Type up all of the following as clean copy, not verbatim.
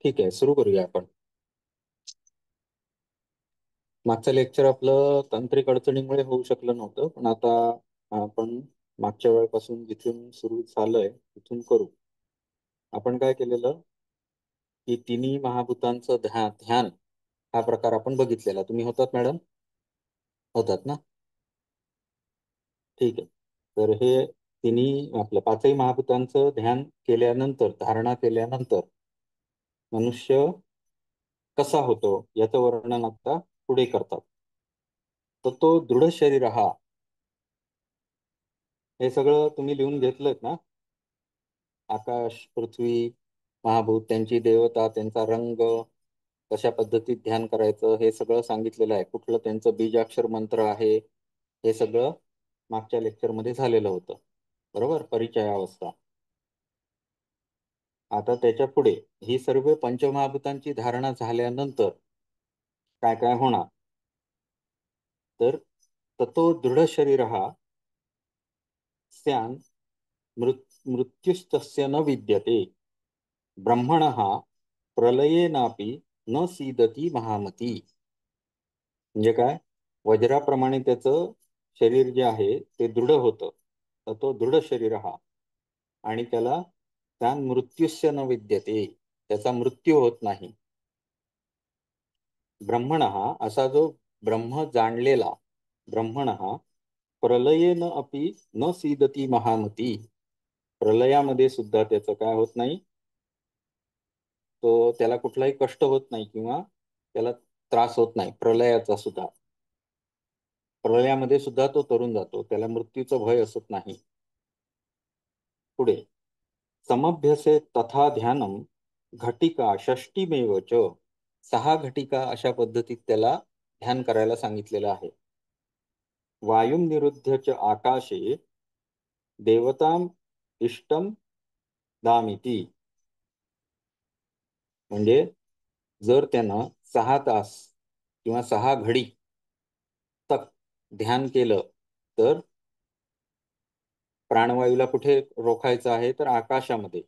ठीक आहे, सुरू करूया आपण. मागचं लेक्चर आपलं तांत्रिक अडचणीमुळे होऊ शकलं नव्हतं, पण आता आपण मागच्या वेळेपासून जिथून सुरू झालंय तिथून करू. आपण काय केलेलं की तिन्ही महाभूतांचं ध्यान हा प्रकार आपण बघितलेला. तुम्ही होतात मॅडम? होतात ना? ठीक आहे. तर हे तिन्ही आपल्या पाचही महाभूतांचं ध्यान केल्यानंतर, धारणा केल्यानंतर मनुष्य कसा होतो याचं वर्णन आता पुढे करतात. तर तो दृढ शरीर हा, हे सगळं तुम्ही लिहून घेतलंत ना? आकाश, पृथ्वी, महाभूत, त्यांची देवता, त्यांचा रंग, कशा पद्धतीत ध्यान करायचं हे सगळं सांगितलेलं आहे. कुठलं त्यांचं बीजाक्षर मंत्र आहे हे सगळं मागच्या लेक्चरमध्ये झालेलं होतं. बरोबर? परिचयावस्था. आता त्याच्या पुढे ही सर्व पंचमहाभूतांची धारणा झाल्यानंतर काय काय होणार? तर ततो दृढ शरीर हा स्यान् मृत्युस्तस्य न विद्यते ब्रह्मणः प्रलयेनापि न सीदती महामती. म्हणजे काय? वज्राप्रमाणे त्याचं शरीर जे आहे ते दृढ होतं. तर तो दृढ शरीर हा, आणि त्याला त्या मृत्यूस्य न विद्यते, त्याचा मृत्यू होत नाही. ब्रह्मणः, असा जो ब्रह्म जाणलेला ब्रह्मणः प्रलयेन अपि न सीदती महामती, प्रलयामध्ये सुद्धा त्याचं काय होत नाही, तो त्याला कुठलाही कष्ट होत नाही किंवा त्याला त्रास होत नाही. प्रलयाचा सुद्धा, प्रलयामध्ये सुद्धा तो तरुण जातो, त्याला मृत्यूचं भय असत नाही. पुढे समभ्यसे तथा ध्यानम घटिका षष्टीमेव च, 6 घटिका अशा पद्धतीत त्याला ध्यान करायला सांगितलेलं आहे. वायुम निरुद्ध च आकाशे देवताम इष्टम दामिती, म्हणजे जर त्यानं 6 तास किंवा 6 घडी तक ध्यान केलं तर प्राणवायूला कुठे रोखायचं आहे, तर आकाशामध्ये,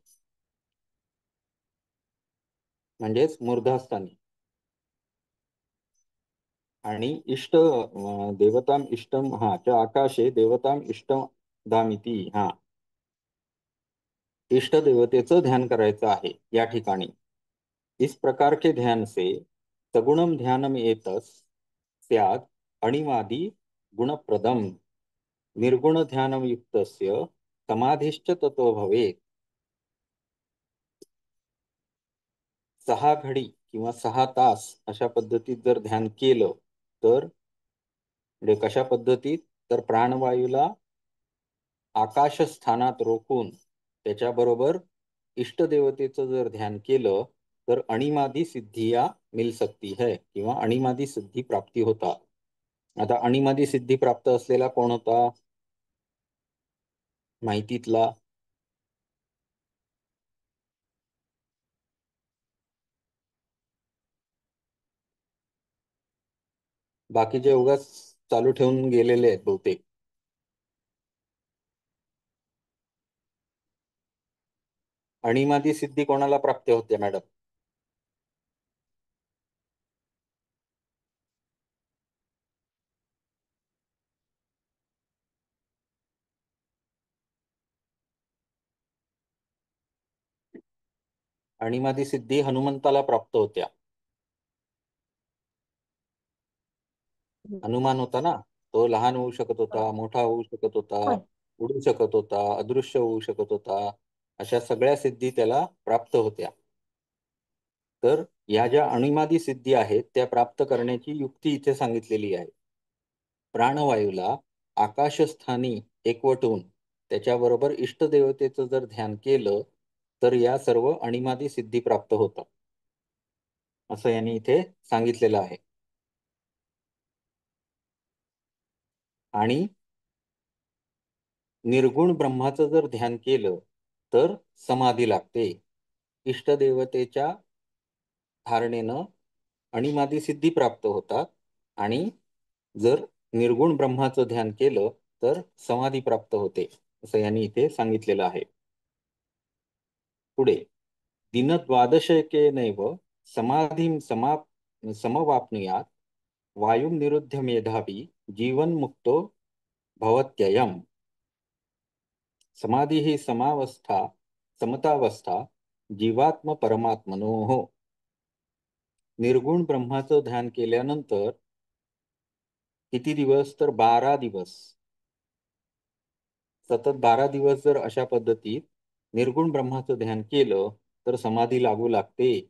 म्हणजेच मूर्धास्थानी. आणि देवताम इष्टम, हा, च्या आकाशे देवताम इष्टम दामिती, हा, इष्ट देवतेचं ध्यान करायचं आहे या ठिकाणी. इस प्रकार के ध्यान से सगुणम ध्यानम एतस स्याद अणिमादी गुणप्रदम निर्गुण ध्यानम युक्तस्य समाधिश्च ततो भवेत. 6 घडी किंवा 6 तास अशा पद्धतीत जर ध्यान केलं तर, म्हणजे कशा पद्धतीत, तर प्राणवायूला आकाश स्थानात रोखून त्याच्याबरोबर इष्टदेवतेचं जर ध्यान केलं तर अणिमादी सिद्धिया मिल सकती है, किंवा अणिमादी सिद्धी प्राप्ती होता. आता अणिमादी सिद्धी प्राप्त असलेला कोण होता माहितीतला? बाकीचे उगाच चालू ठेवून गेलेले आहेत बहुतेक. अणिमादी सिद्धी कोणाला प्राप्त होते मॅडम? अणिमादी सिद्धी हनुमंताला प्राप्त होत्या. हनुमान होता ना, तो लहान होऊ शकत होता, मोठा होऊ शकत होता, उडू शकत होता, अदृश्य होऊ शकत होता, अशा सगळ्या सिद्धी त्याला प्राप्त होत्या. तर या ज्या अणिमादी सिद्धी आहेत त्या प्राप्त करण्याची युक्ती इथे सांगितलेली आहे. प्राणवायूला आकाशस्थानी एकवटून त्याच्याबरोबर इष्टदेवतेचं जर ध्यान केलं तर या सर्व अणिमादी सिद्धी प्राप्त होतात, असं यांनी इथे सांगितलेलं आहे. आणि निर्गुण ब्रह्माचं जर ध्यान केलं तर समाधी लागते. इष्टदेवतेच्या धारणेनं अणिमादी सिद्धी प्राप्त होतात, आणि जर निर्गुण ब्रह्माचं ध्यान केलं तर समाधी प्राप्त होते, असं यांनी इथे सांगितलेलं आहे. पुढे दिनद्वादशकेनैव समाधिं समवाप्नुयात् वायुं निरुध्य मेधावी जीवन्मुक्तो भवत्ययम्. समाधी ही समतावस्था जीवात्म परमात्मनोः. निर्गुण ब्रह्माचं ध्यान केल्यानंतर किती दिवस, तर 12 दिवस, सतत 12 दिवस जर अशा पद्धतीत निर्गुण ब्रह्माचं ध्यान केलं तर समाधी लागू लागते.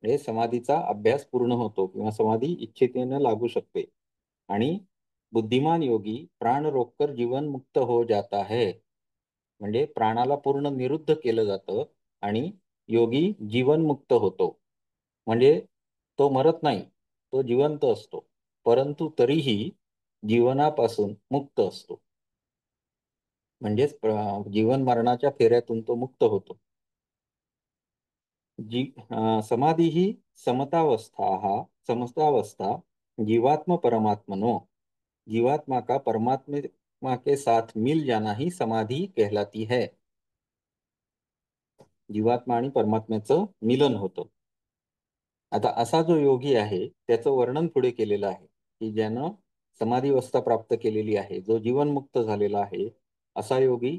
म्हणजे समाधीचा अभ्यास पूर्ण होतो किंवा समाधी इच्छितेने लागू शकते. आणि बुद्धिमान योगी प्राण रोककर जीवन मुक्त हो जाता है. म्हणजे प्राणाला पूर्ण निरुद्ध केलं जातं आणि योगी जीवनमुक्त होतो. म्हणजे तो मरत नाही, तो जिवंत असतो, परंतु तरीही जीवनापासून मुक्त असतो. म्हणजेच जीवन मरणाच्या फेऱ्यातून तो मुक्त होतो. समाधी ही समतावस्था जीवात्म परमात्मनो, जीवात्मा का परमात्मा के साथ मिल जाना ही समाधी कहलाती है. जीवात्मा आणि परमात्म्याचं मिलन होतं. आता असा जो योगी आहे त्याचं वर्णन पुढे केलेलं आहे की ज्यानं समाधी अवस्था प्राप्त केलेली आहे, जो जीवनमुक्त झालेला आहे, असा योगी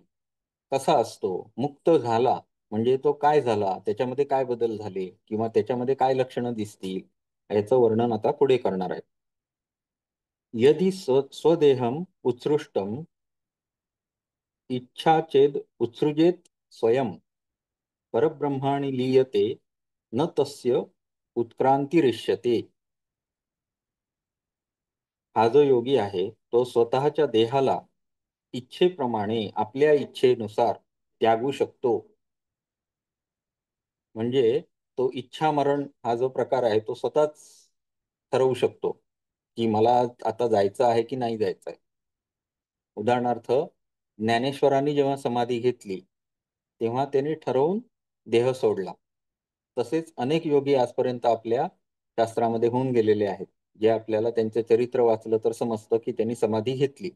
कसा असतो, मुक्त झाला म्हणजे तो काय झाला, त्याच्यामध्ये काय बदल झाले किंवा त्याच्यामध्ये काय लक्षणं दिसतील, याचं वर्णन आता पुढे करणार आहे. यदि स्वदेहम उत्सृष्टम इच्छा चेद उत्सृजेत स्वयं परब्रह्माणि लीयते न तस्य उत्क्रांतिरिष्यते. हा जो योगी आहे तो स्वतःच्या देहाला इच्छेप्रमाणे आपल्या इच्छेनुसार त्यागू शकतो. म्हणजे तो इच्छा मरण हा जो प्रकार आहे तो स्वतःच ठरवू शकतो की मला आता जायचं आहे की नाही जायचं आहे. उदाहरणार्थ, ज्ञानेश्वरांनी जेव्हा समाधी घेतली तेव्हा त्यांनी ठरवून देह सोडला. तसेच अनेक योगी आजपर्यंत आपल्या शास्त्रामध्ये होऊन गेलेले आहेत, जे आपल्याला त्यांचे चरित्र वाचलं तर समजतं की त्यांनी समाधी घेतली.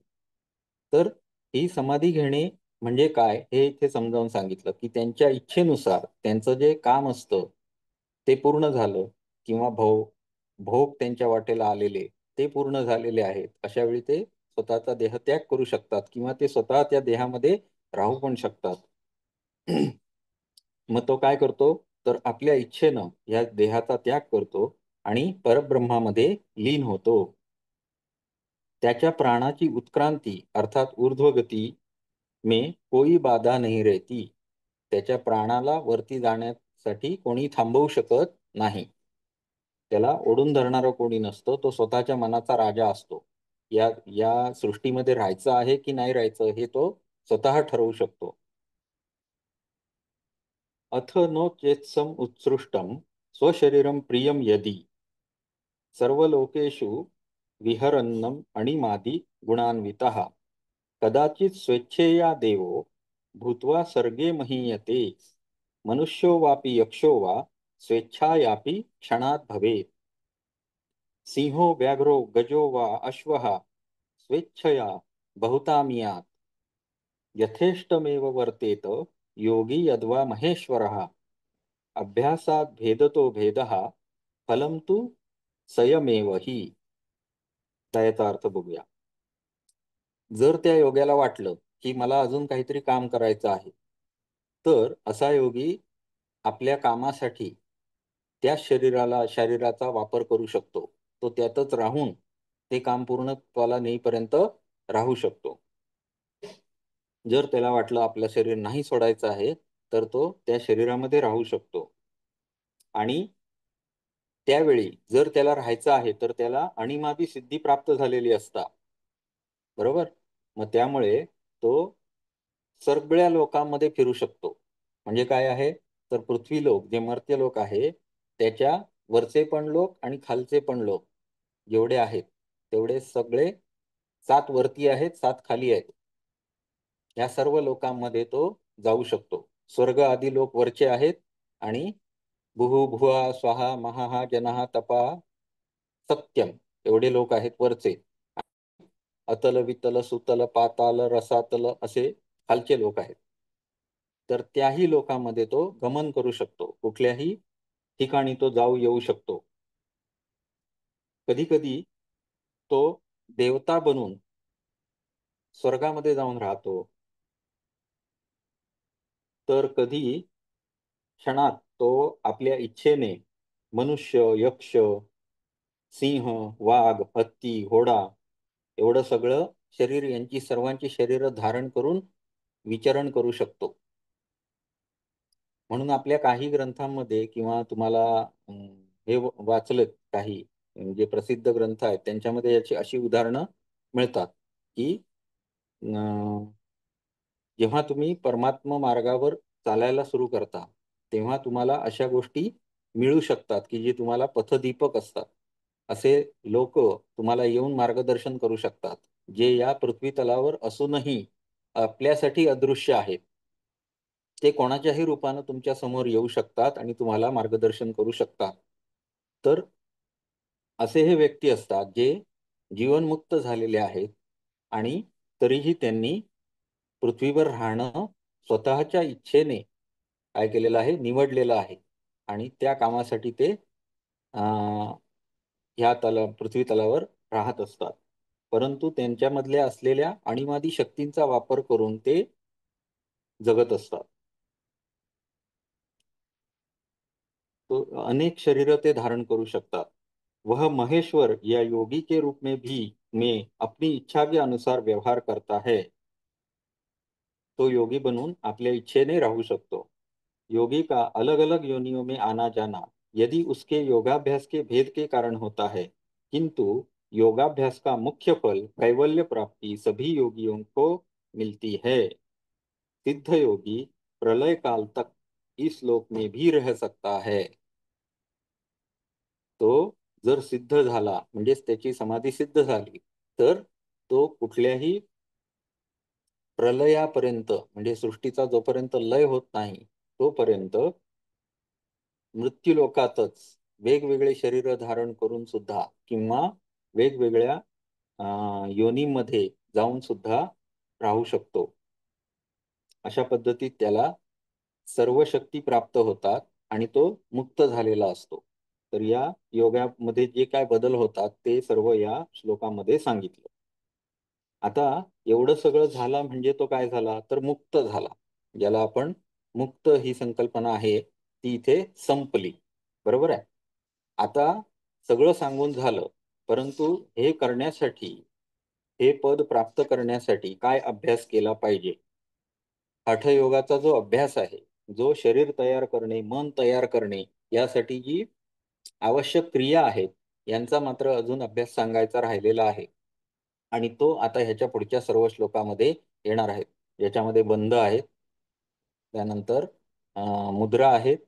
तर ही समाधी घेणे म्हणजे काय हे इथे समजावून सांगितलं की त्यांच्या इच्छेनुसार त्यांचं जे काम असतं ते पूर्ण झालं किंवा भोग त्यांच्या वाटेला आलेले ते पूर्ण झालेले आहेत, अशा वेळी ते स्वतःचा देहत्याग करू शकतात किंवा ते स्वतः त्या देहामध्ये राहू पण शकतात. मग तो काय करतो, तर आपल्या इच्छेनं या देहाचा त्याग करतो आणि परब्रह्मामध्ये लीन होतो. त्याच्या प्राणाची उत्क्रांती अर्थात ऊर्ध्वगती में कोई बाधा नहीं रहती. त्याच्या प्राणाला वरती जाण्यासाठी कोणी थांबवू शकत नाही. त्याला ओढून धरणारा कोणी नसतो. तो स्वतःच्या मनाचा राजा असतो. या या सृष्टीमध्ये राहायचं आहे की नाही राहायचं हे तो स्वतः ठरवू शकतो. अथ नो चेत्सम उत्सृष्टम स्वशरीरम प्रियम यदि सर्वलोकेषु विहरन्नम अणिमादि गुणान्वितः कदाचित स्वेच्छेया देवो भूत्वा सर्गे महीयते मनुष्यो वापि यक्षो वा स्वेच्छायापि क्षणात् भवेत्. सिंहो व्याघ्रो गजो वा अश्वः स्वेच्छया बहुतामियात् यथेष्टमेव वर्तेत योगी यद्वा महेश्वरः अभ्यासात भेदतो भेदः फलं तु संयमेव हि. त्याचा अर्थ बघूया. जर त्या योग्याला वाटलं की मला अजून काहीतरी काम करायचं आहे, तर असा योगी आपल्या कामासाठी त्या शरीराचा वापर करू शकतो. तो त्यातच राहून ते काम पूर्णत्वाला नेईपर्यंत राहू शकतो. जर त्याला वाटलं आपलं शरीर नाही सोडायचं आहे, तर तो त्या शरीरामध्ये राहू शकतो. आणि त्यावेळी जर त्याला राहायचं आहे तर त्याला अणिमादी सिद्धी प्राप्त झालेली असता. बरोबर. मग त्यामुळे तो सगळ्या लोकांमध्ये फिरू शकतो. म्हणजे काय आहे, तर पृथ्वी लोक जे मर्त्य लोक आहे त्याच्या वरचे पण लोक आणि खालचे पण लोक जेवढे आहेत तेवढे सगळे 7 वरती आहेत, 7 खाली आहेत. या सर्व लोकांमध्ये तो जाऊ शकतो. स्वर्ग आदी लोक वरचे आहेत आणि भुहु भुवा स्वाहा महाहा जनहा तपा सत्यम एवढे लोक आहेत वरचे. अतल वितल सुतल पाताल रसातल असे खालचे लोक आहेत. तर त्याही लोकांमध्ये तो गमन करू शकतो. कुठल्याही ठिकाणी तो जाऊ येऊ शकतो. कधी-कधी तो देवता बनून स्वर्गामध्ये जाऊन राहतो. तर कधी क्षणात तो आपल्या इच्छेने मनुष्य, यक्ष, सिंह, वाघ, हत्ती, घोडा एवढं सगळं शरीर यांची सर्वांची शरीरं धारण करून विचरण करू शकतो. म्हणून आपल्या काही ग्रंथांमध्ये किंवा तुम्हाला हे वाचलेत काही जे प्रसिद्ध ग्रंथ आहेत त्यांच्यामध्ये याची अशी उदाहरणं मिळतात, की जेव्हा तुम्ही परमात्मा मार्गावर चालायला सुरू करता, तेव्हा तुम्हाला अशा गोष्टी मिळू शकतात, की जे तुम्हाला पथदीपक असतात. असे लोक तुम्हाला येऊन मार्गदर्शन करू शकतात, जे या पृथ्वी तलावर असूनही आपल्यासाठी अदृश्य आहेत. ते कोणाच्याही रूपानं तुमच्या समोर येऊ शकतात आणि तुम्हाला मार्गदर्शन करू शकतात. तर असे हे व्यक्ती असतात, जे जीवनमुक्त झालेले आहेत आणि तरीही त्यांनी पृथ्वीवर राहणं स्वतःच्या इच्छेने काय केलेलं आहे, निवडलेलं आहे आणि त्या कामासाठी ते अ, ह्या पृथ्वी तलावर राहत असतात. परंतु त्यांच्यामधल्या असलेल्या अनिमादी शक्तींचा वापर करून ते जगत असतात. तो अनेक शरीर ते धारण करू शकतात. वह महेश्वर या योगी के रूप में भी में अपनी इच्छा के अनुसार व्यवहार करता है. तो योगी बनून आपल्या इच्छेने राहू शकतो. योगी का अलग अलग योनियों में आना जाना यदि उसके योगाभ्यास के भेद के कारण होता है, किंतु योगाभ्यास का मुख्य फल कैवल्य प्राप्ति सभी योगियों को मिलती है. सिद्ध योगी प्रलय काल तक इस लोक में भी रह सकता है. तो जर सिद्ध झाला म्हणजेच त्याची समाधी सिद्ध झाली, तर तो कुठल्याही प्रलयापर्यंत म्हणजे सृष्टीचा जोपर्यंत लय होत नाही, तोपर्यंत मृत्यूलोकातच वेगवेगळे शरीर धारण करून सुद्धा किंवा वेगवेगळ्या योनीमध्ये जाऊन सुद्धा राहू शकतो. अशा पद्धतीत त्याला सर्व शक्ती प्राप्त होतात आणि तो मुक्त झालेला असतो. तर या योगामध्ये जे काय बदल होतात ते सर्व या श्लोकामध्ये सांगितलं. आता एवढं सगळं झालं म्हणजे तो काय झाला तर मुक्त झाला. ज्याला आपण मुक्त ही संकल्पना आहे ती इथे संपली. बरोबर आहे. आता सगळं सांगून झालं, परंतु हे करण्यासाठी हे पद प्राप्त करण्यासाठी काय अभ्यास केला पाहिजे? हठयोगाचा जो अभ्यास आहे, जो शरीर तयार करणे, मन तयार करणे यासाठी जी आवश्यक क्रिया आहेत, यांचा मात्र अजून अभ्यास सांगायचा राहिलेला आहे. आणि तो आता ह्याच्या पुढच्या सर्व श्लोकामध्ये येणार आहेत. याच्यामध्ये बंध आहेत. त्यानंतर मुद्रा आहेत.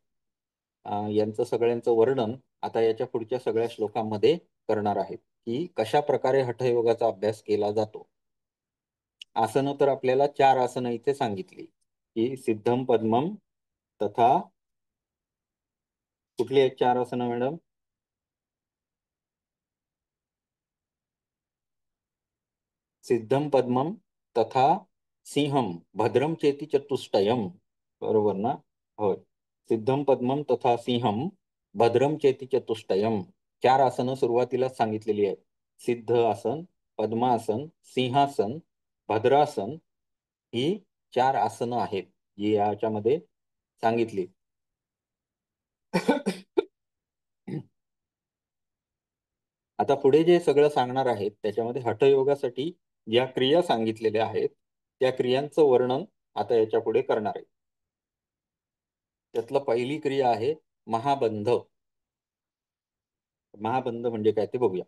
यांचं सगळ्यांचं वर्णन आता याच्या पुढच्या सगळ्या श्लोकांमध्ये करणार आहेत, की कशाप्रकारे हठयोगाचा अभ्यास केला जातो. आसनं तर आपल्याला 4 आसनं इथे सांगितली, की सिद्धम पद्मम तथा कुठली आहेत 4 आसनं मॅडम? सिद्धम पद्मम तथा सिंहम भद्रम चेती चतुष्टयम. बरोबर ना? होय. सिद्धम पद्मम तथा सिंहम भद्रम चेती चतुष्टयम. 4 आसनं सुरुवातीला सांगितलेली आहेत. सिद्ध आसन, पद्मासन, सिंहासन, भद्रासन ही 4 आसनं आहेत, जी याच्यामध्ये सांगितली. आता पुढे जे सगळं सांगणार आहेत त्याच्यामध्ये हठयोगासाठी ज्या क्रिया सांगितलेल्या आहेत त्या क्रियांचं वर्णन आता याच्या पुढे करणार आहे. त्यातलं पहिली क्रिया आहे महाबंध. महाबंध म्हणजे काय ते बघूया.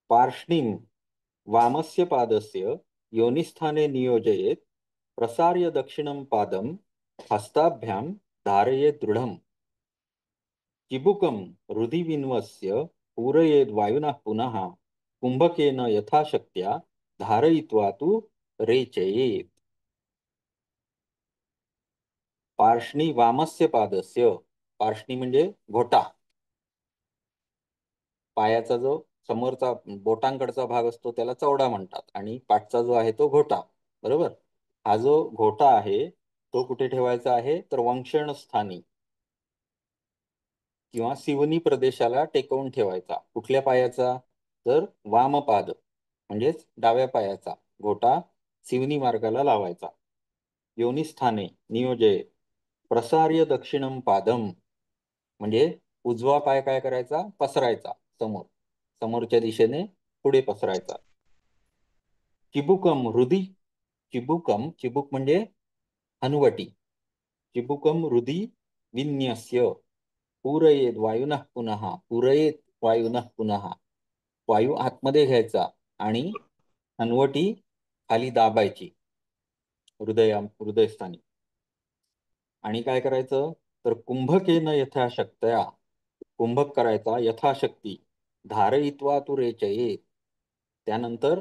पार्ष्णिम वामस्य पादस्य योनिस्थाने नियोजयेत प्रसार्य दक्षिणं पादं हस्ताभ्यां धारयेत् दृढम्. चिबुकं हृदि विन्वस्य पूरयेद् वायुना पुनः कुंभकेन यथाशक्त्या धारयित्वा तु रेचयेत्. पार्ष्णी वामस्य पादस्य. पार्ष्णी म्हणजे घोटा. पायाचा जो समोरचा बोटांकडचा भाग असतो त्याला चवडा म्हणतात आणि पाठचा जो आहे तो घोटा. बरोबर. हा जो घोटा आहे तो कुठे ठेवायचा आहे तर वंक्षण स्थानी किंवा सिवनी प्रदेशाला टेकवून ठेवायचा. कुठल्या पायाचा तर वामपाद म्हणजेच डाव्या पायाचा घोटा सिवनी मार्गाला लावायचा. योनिस्थाने नियोजय प्रसार्य दक्षिणम पादम म्हणजे उजवा पाय काय करायचा पसरायचा समोर, समोरच्या दिशेने पुढे पसरायचा. चिबुकम हृदी चिबुकम चिबुक म्हणजे हनुवटी. चिबुकम हृदी विन्यस्य पूरयेत वायुनः पुनः पूरयेत वायुनः पुनः वायू आतमध्ये घ्यायचा आणि हनवटी खाली दाबायची हृदयस्थानी. आणि काय करायचं तर कुंभकेन यथाशक्तया कुंभक करायचा यथाशक्ती धारयित्वा तू रेचयेत. त्यानंतर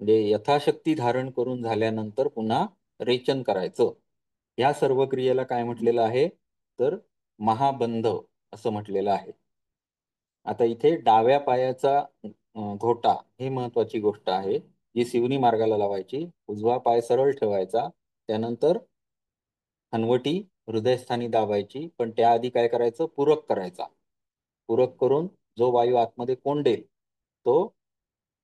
म्हणजे यथाशक्ती धारण करून झाल्यानंतर पुन्हा रेचन करायचं. या सर्व क्रियेला काय म्हटलेलं आहे तर महाबंध असं म्हटलेलं आहे. आता इथे डाव्या पायाचा घोटा हे महत्वाची गोष्ट आहे जी सिवनी मार्गाला लावायची. उजवा पाय सरळ ठेवायचा, त्यानंतर हनवटी हृदयस्थानी दाबायची, पण त्याआधी काय करायचं पूरक करायचा. पूरक करून जो वायू आतमध्ये कोंडेल तो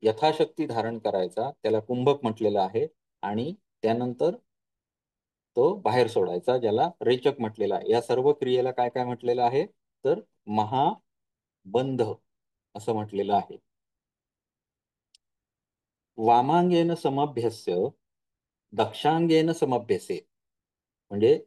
यथाशक्ती धारण करायचा, त्याला कुंभक म्हटलेलं आहे. आणि त्यानंतर तो बाहेर सोडायचा ज्याला रेचक म्हटलेला आहे. या सर्व क्रियेला काय काय म्हटलेलं आहे तर महाबंध असं म्हटलेलं आहे. वामांगेन समभ्यस्य दक्षांगेन समभ्यसे म्हणजे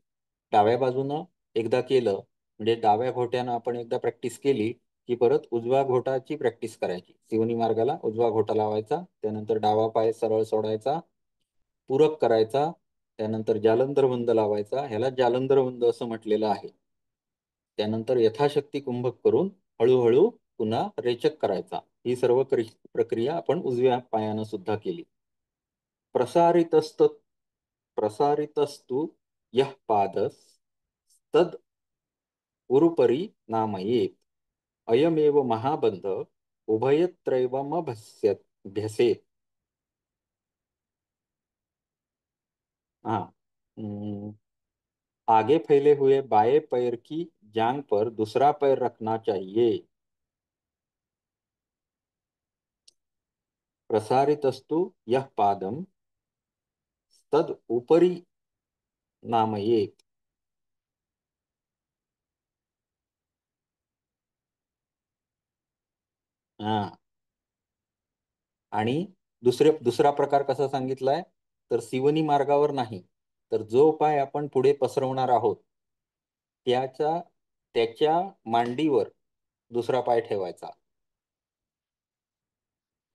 डाव्या बाजूनं एकदा केलं म्हणजे डाव्या घोट्यानं आपण एकदा प्रॅक्टिस केली की परत उजव्या घोटाची प्रॅक्टिस करायची. सिवनी मार्गाला उजवा घोटा लावायचा, त्यानंतर डावा पाय सरळ सोडायचा, पूरक करायचा, त्यानंतर जालंधर बंद लावायचा. ह्याला जालंधर बंद असं म्हटलेलं आहे. त्यानंतर यथाशक्ती कुंभक करून हळूहळू पुन्हा रेचक करायचा. ही सर्व प्रक्रिया आपण उजव्या पायानं सुद्धा केली. प्रसारितस्तु यः पादस तद उरुपरी नामयेत अयमेव महाबंध उभयत्रैवमभ्यसेत. हाँ आगे फैले हुए बाएं पैर की जांग पर दूसरा पैर रखना चाहिए. प्रसारितस्तु यह पादम तद ऊपरी नामयेत. हा आणि दुसरा प्रकार कसा सांगितलाय तर सिवनी मार्गावर नाही, तर जो पाय आपण पुढे पसरवणार आहोत त्याच्या मांडीवर दुसरा पाय ठेवायचा.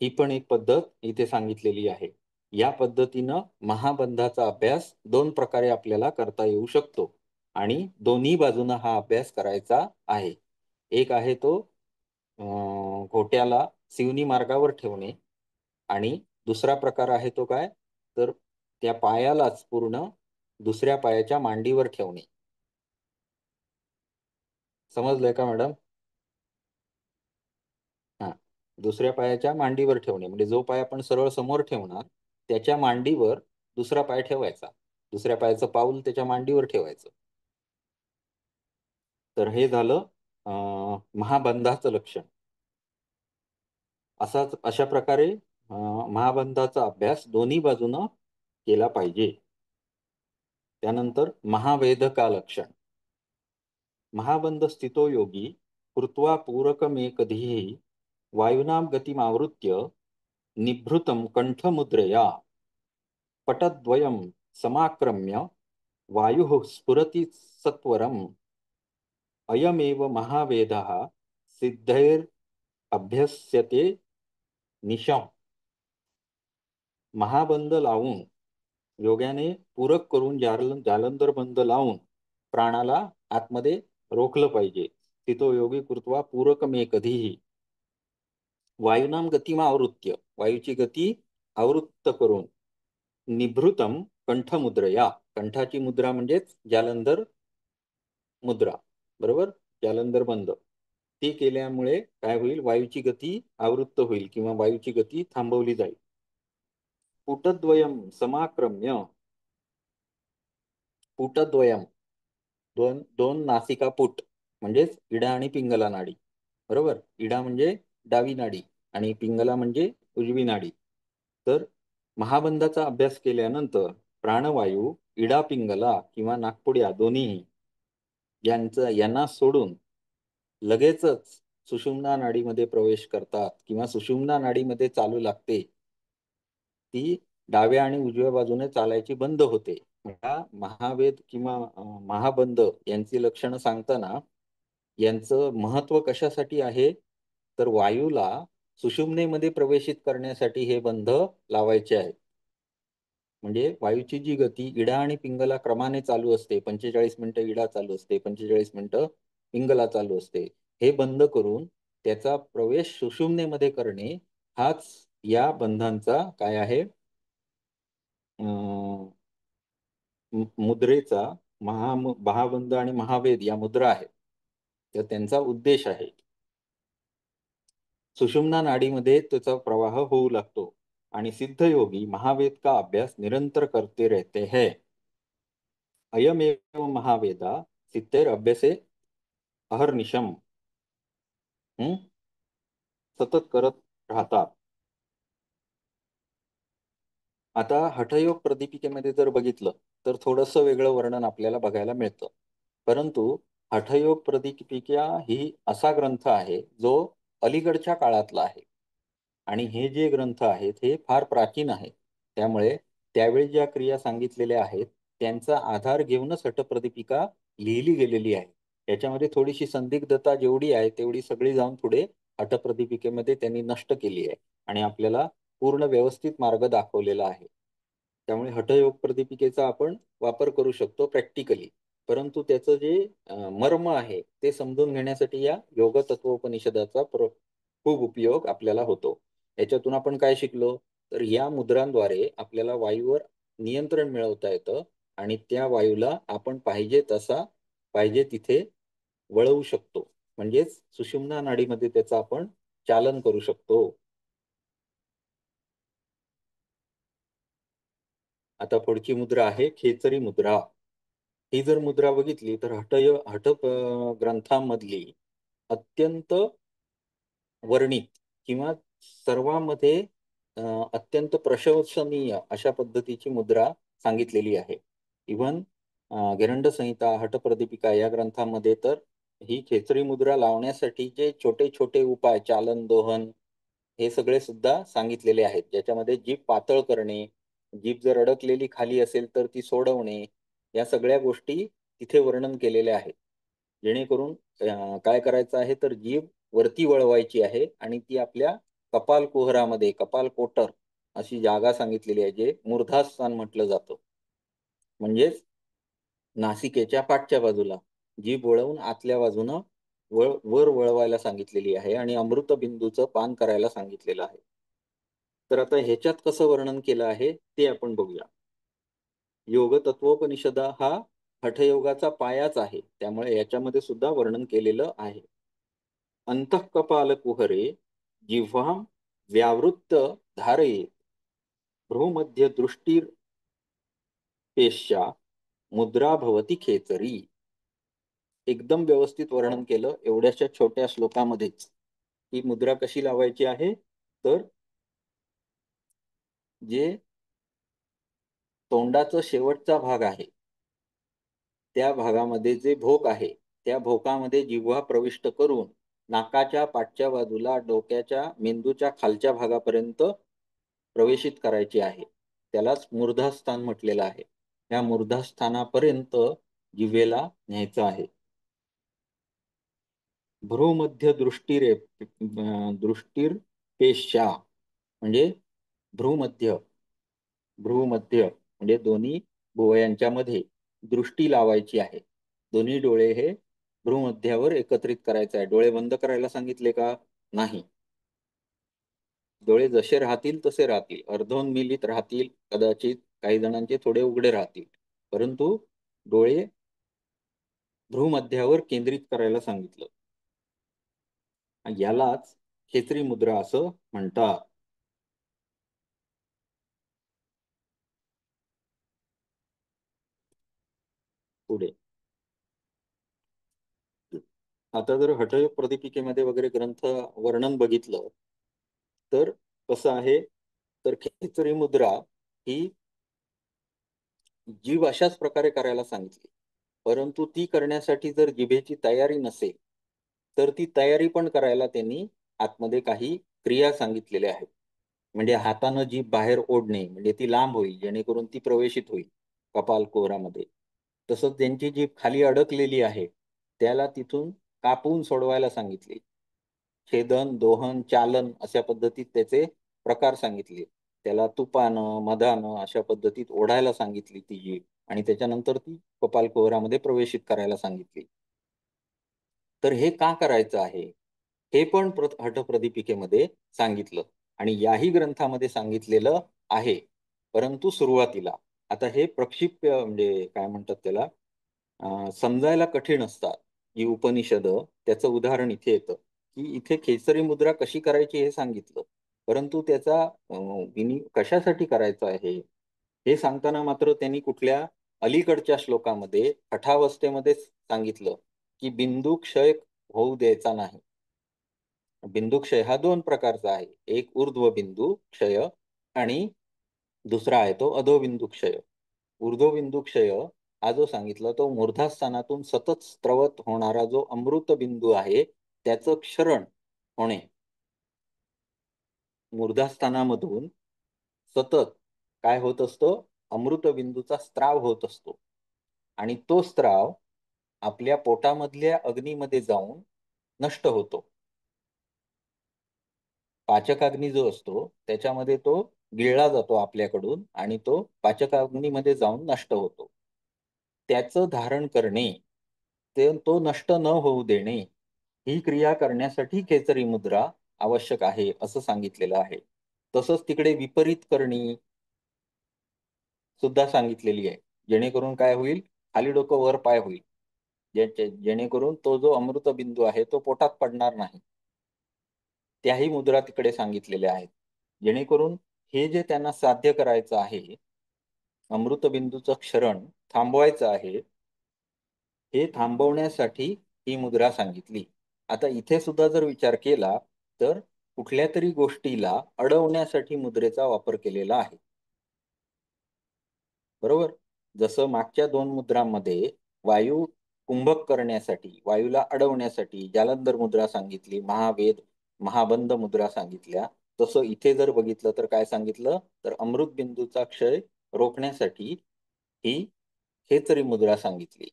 ही पण एक पद्धत इथे सांगितलेली आहे. या पद्धतीनं महाबंधाचा अभ्यास दोन प्रकारे आपल्याला करता येऊ शकतो आणि दोन्ही बाजूनं हा अभ्यास करायचा आहे. एक आहे तो घोट्याला सिवनी मार्गावर ठेवणे आणि दुसरा प्रकार आहे तो काय तर त्या पायालाच पूर्ण दुसऱ्या पायाच्या मांडीवर ठेवणे. समजलंय का मॅडम? हा दुसऱ्या पायाच्या मांडीवर ठेवणे म्हणजे जो पाय आपण सरळ समोर ठेवणार त्याच्या मांडीवर दुसरा पाय ठेवायचा, दुसऱ्या पायाचं पाऊल त्याच्या मांडीवर ठेवायचं. तर हे झालं महाबंधाचं लक्षण. अशा प्रकारे महाबंधाचा अभ्यास दोन्ही बाजूनं केला पाहिजे. त्यानंतर महावेधका लक्षण. महाबंध स्थितो योगी कृत्वा पूरकमेकधीः वायुनां गतिमावृत्य निभृतं कंठमुद्रया पटद्वयं समाक्रम्य वायुः स्फुरति सत्वरम् अयमेव महावेदः सिद्धैरभ्यस्यते निशम्. महाबंध लावून योग्याने पूरक करून जालंधर बंद लावून प्राणाला आतमध्ये रोखलं पाहिजे. स्थितो योगी कृत्वा पूरकमे कधीही वायुनाम गतिमा आवृत्य वायूची गती आवृत्त करून निभृतम कंठमुद्रया कंठाची मुद्रा म्हणजेच जालंधर मुद्रा बरोबर जालंधर बंद ती केल्यामुळे काय होईल वायूची गती आवृत्त होईल किंवा वायूची गती थांबवली जाईल. पुटद्वयम समाक्रम्य पुटद्वयम, दोन दोन नासिका पुट म्हणजेच इडा आणि पिंगला नाडी. बरोबर. इडा म्हणजे डावी नाडी आणि पिंगला म्हणजे उजवी नाडी. तर महाबंधाचा अभ्यास केल्यानंतर प्राणवायू इडा पिंगला किंवा नाकपुड्या दोन्ही यांना सोडून लगेचच सुषुम्ना नाडीमध्ये प्रवेश करतात किंवा सुषुम्ना नाडीमध्ये चालू लागते. ती डाव्या आणि उजव्या बाजूने चालायची बंद होते. ह्या महावेद किंवा महाबंध यांची लक्षणं सांगताना यांचं महत्व कशासाठी आहे, तर वायूला सुषुम्नेमध्ये प्रवेशित करण्यासाठी हे बंध लावायचे आहेत. म्हणजे वायूची जी गती इडा आणि पिंगला क्रमाने चालू असते, 45 मिनिटं इडा चालू असते, 45 मिनिटं पिंगला चालू असते, हे बंद करून त्याचा प्रवेश सुषुम्नेमध्ये करणे हाच या बंधांचा काय आहे, मुद्रेचा महाबंध आणि महावेद या मुद्रा आहेत, तर त्यांचा उद्देश आहे. सुषुम्ना नाडीमध्ये त्याचा प्रवाह होऊ लागतो आणि सिद्ध योगी महावेद का अभ्यास निरंतर करते रहते हैं. अयमेव महावेदा सिद्धेर अभ्यासे अहर्निशम सतत करत राहतात. आता हठयोग प्रदीपिकेमध्ये जर बघितलं तर थोडंसं वेगळं वर्णन आपल्याला बघायला मिळतं. परंतु हठयोग प्रदीपिका ही असा ग्रंथ आहे जो अलीकडच्या काळातला आहे आणि हे जे ग्रंथ आहेत हे फार प्राचीन आहेत. त्यामुळे त्यावेळी ज्या क्रिया सांगितलेल्या आहेत त्यांचा आधार घेऊनच हठप्रदीपिका लिहिली गेलेली आहे. याच्यामध्ये थोडीशी संदिग्धता जेवढी आहे तेवढी सगळी जाऊन पुढे हठप्रदीपिकेमध्ये त्यांनी नष्ट केली आहे आणि आपल्याला पूर्ण व्यवस्थित मार्ग दाखवलेला आहे. त्यामुळे हठयोग प्रदीपिकेचा आपण वापर करू शकतो प्रॅक्टिकली. परंतु त्याचं जे मर्म आहे ते समजून घेण्यासाठी या योग तत्वोपनिषदाचा खूप उपयोग आपल्याला होतो. याच्यातून आपण काय शिकलो, तर या मुद्रांद्वारे आपल्याला वायूवर नियंत्रण मिळवता येतं आणि त्या वायूला आपण पाहिजे तसा पाहिजे तिथे वळवू शकतो. म्हणजेच सुषुम्ना नाडीमध्ये त्याचं आपण चालन करू शकतो. आता पुढची मुद्रा आहे खेचरी मुद्रा. ही जर मुद्रा बघितली तर हठ ग्रंथामधली अत्यंत वर्णित किंवा सर्वांमध्ये अत्यंत प्रशंसनीय अशा पद्धतीची मुद्रा सांगितलेली आहे. इव्हन गिरंड संहिता, हठप्रदीपिका या ग्रंथामध्ये तर ही खेचरी मुद्रा लावण्यासाठी जे छोटे छोटे उपाय, चालन, दोहन हे सगळे सुद्धा सांगितलेले आहेत. ज्याच्यामध्ये जीभ पातळ करणे, जीभ जर अडकलेली खाली असेल तर ती सोडवणे, या सगळ्या गोष्टी तिथे वर्णन केलेल्या आहेत. जेणेकरून काय करायचं आहे तर जीभ वरती वळवायची आहे आणि ती आपल्या कपाल कुहरामध्ये, कपाल कोटर अशी जागा सांगितलेली आहे, जे मूर्धास्थान म्हटलं जातं. म्हणजेच नासिकेच्या पाठच्या बाजूला जीभ वळवून आतल्या बाजूनं वर वळवायला सांगितलेली आहे आणि अमृत बिंदूचं पान करायला सांगितलेलं आहे. तर आता ह्याच्यात कसं वर्णन केलं आहे ते आपण बघूया. योग तत्वोपनिषद हा हठयोगाचा पायाच आहे, त्यामुळे याच्यामध्ये सुद्धा वर्णन केलेलं आहे. अंतःकपाल कुहरे जिह्वां व्यावृत्त धारयेत भ्रूमध्य दृष्टिर्पेश्या मुद्रा भवती खेचरी. एकदम व्यवस्थित वर्णन केलं एवढ्याशा छोट्या श्लोकामध्येच. ही मुद्रा कशी लावायची आहे, तर जे तोंडाचा शेवटचा भाग आहे त्या भागामध्ये जे भोक आहे त्या भोकामध्ये जिव्हा प्रविष्ट करून नाकाच्या पाठच्या बाजूला डोक्याच्या मेंदूच्या खालच्या भागापर्यंत प्रवेशित करायची आहे. त्यालाच मूर्धास्थान म्हटलेलं आहे. या मूर्धास्थानापर्यंत जिव्हेला न्यायचं आहे. भ्रूमध्य दृष्टिर्पेशा म्हणजे भ्रूमध्य म्हणजे दोन्ही भुवयांच्या मध्ये दृष्टी लावायची आहे. दोन्ही डोळे हे भ्रूमध्यावर एकत्रित करायचे आहे. डोळे बंद करायला सांगितले का? नाही. डोळे जसे राहतील तसे राहतील, अर्धोन्मीलित राहतील, कदाचित काही जणांचे थोडे उघडे राहतील, परंतु डोळे भ्रूमध्यावर केंद्रित करायला सांगितलं. यालाच खेचरी मुद्रा असं म्हणतात. पुढे आता जर हठ प्रदीपिकेमध्ये वगैरे ग्रंथ वर्णन बघितलं तर कसं आहे, तर खेचरी मुद्रा ही जीभ अशाच प्रकारे करायला सांगितली, परंतु ती करण्यासाठी जर जिभेची तयारी नसेल तर ती तयारी पण करायला त्यांनी आतमध्ये काही क्रिया सांगितलेल्या आहेत. म्हणजे हातानं जीभ बाहेर ओढणे म्हणजे ती लांब होईल, जेणेकरून ती प्रवेशित होईल कपाल कुहरामध्ये. तसंच त्यांची जीभ खाली अडकलेली आहे त्याला तिथून कापून सोडवायला सांगितली. छेदन, दोहन, चालन अशा पद्धतीत त्याचे प्रकार सांगितले. त्याला तुपानं, मधानं अशा पद्धतीत ओढायला सांगितली ती जीभ आणि त्याच्यानंतर ती कपालकुहरामध्ये प्रवेशित करायला सांगितली. तर हे का करायचं आहे? हे पण हठप्रदीपिकेमध्ये सांगितलं आणि याही ग्रंथामध्ये सांगितलेलं आहे. परंतु सुरुवातीला. आता हे प्रक्षिप्य म्हणजे काय म्हणतात त्याला समजायला कठीण असतात. ही उपनिषदं त्याचं उदाहरण इथे येतं, की इथे खेचरी मुद्रा कशी करायची हे सांगितलं. परंतु त्याचा कशासाठी करायचा आहे, हे सांगताना मात्र त्यांनी कुठल्या अलीकडच्या श्लोकामध्ये हठावस्थेमध्ये सांगितलं, की बिंदू क्षय होऊ द्यायचा नाही. बिंदू क्षय हा 2 प्रकारचा आहे. एक ऊर्ध्व बिंदू क्षय आणि दुसरा आहे तो अधोबिंदू क्षय. ऊर्ध्व बिंदू क्षय हा जो सांगितला तो मूर्धास्थानातून सतत स्त्रवत होणारा जो अमृत बिंदू आहे, त्याचं क्षरण होणे. मूर्धास्थानामधून सतत काय होत असतो? अमृत बिंदूचा स्त्राव होत असतो. आणि तो स्त्राव आपल्या पोटामधल्या अग्नीमध्ये जाऊन नष्ट होतो. पाचकाग्नी जो असतो त्याच्यामध्ये तो गिळला जातो आपल्याकडून आणि तो पाचकाग्नीमध्ये जाऊन नष्ट होतो. त्याचं धारण करणे, तो नष्ट न होऊ देणे, ही क्रिया करण्यासाठी खेचरी मुद्रा आवश्यक आहे असं सांगितलेलं आहे. तसंच तिकडे विपरीत करणी सुद्धा सांगितलेली आहे. जेणेकरून काय होईल? खाली डोकं वर पाय होईल. जेणेकरून तो जो अमृत बिंदू आहे तो पोटात पडणार नाही. त्याही मुद्रा तिकडे सांगितलेल्या आहेत. जेणेकरून हे जे त्यांना साध्य करायचं आहे, अमृतबिंदूचं क्षरण थांबवायचं आहे, हे थांबवण्यासाठी ही मुद्रा सांगितली. आता इथे सुद्धा जर विचार केला तर कुठल्या तरी गोष्टीला अडवण्यासाठी मुद्रेचा वापर केलेला आहे. बरोबर? जसं मागच्या 2 मुद्रांमध्ये वायू कुंभक करण्यासाठी, वायूला अडवण्यासाठी जालंधर मुद्रा सांगितली, महावेद, महाबंध मुद्रा सांगितल्या. तसं इथे जर बघितलं तर काय सांगितलं? तर अमृत बिंदूचा क्षय रोखण्यासाठी ही खेचरी मुद्रा सांगितली.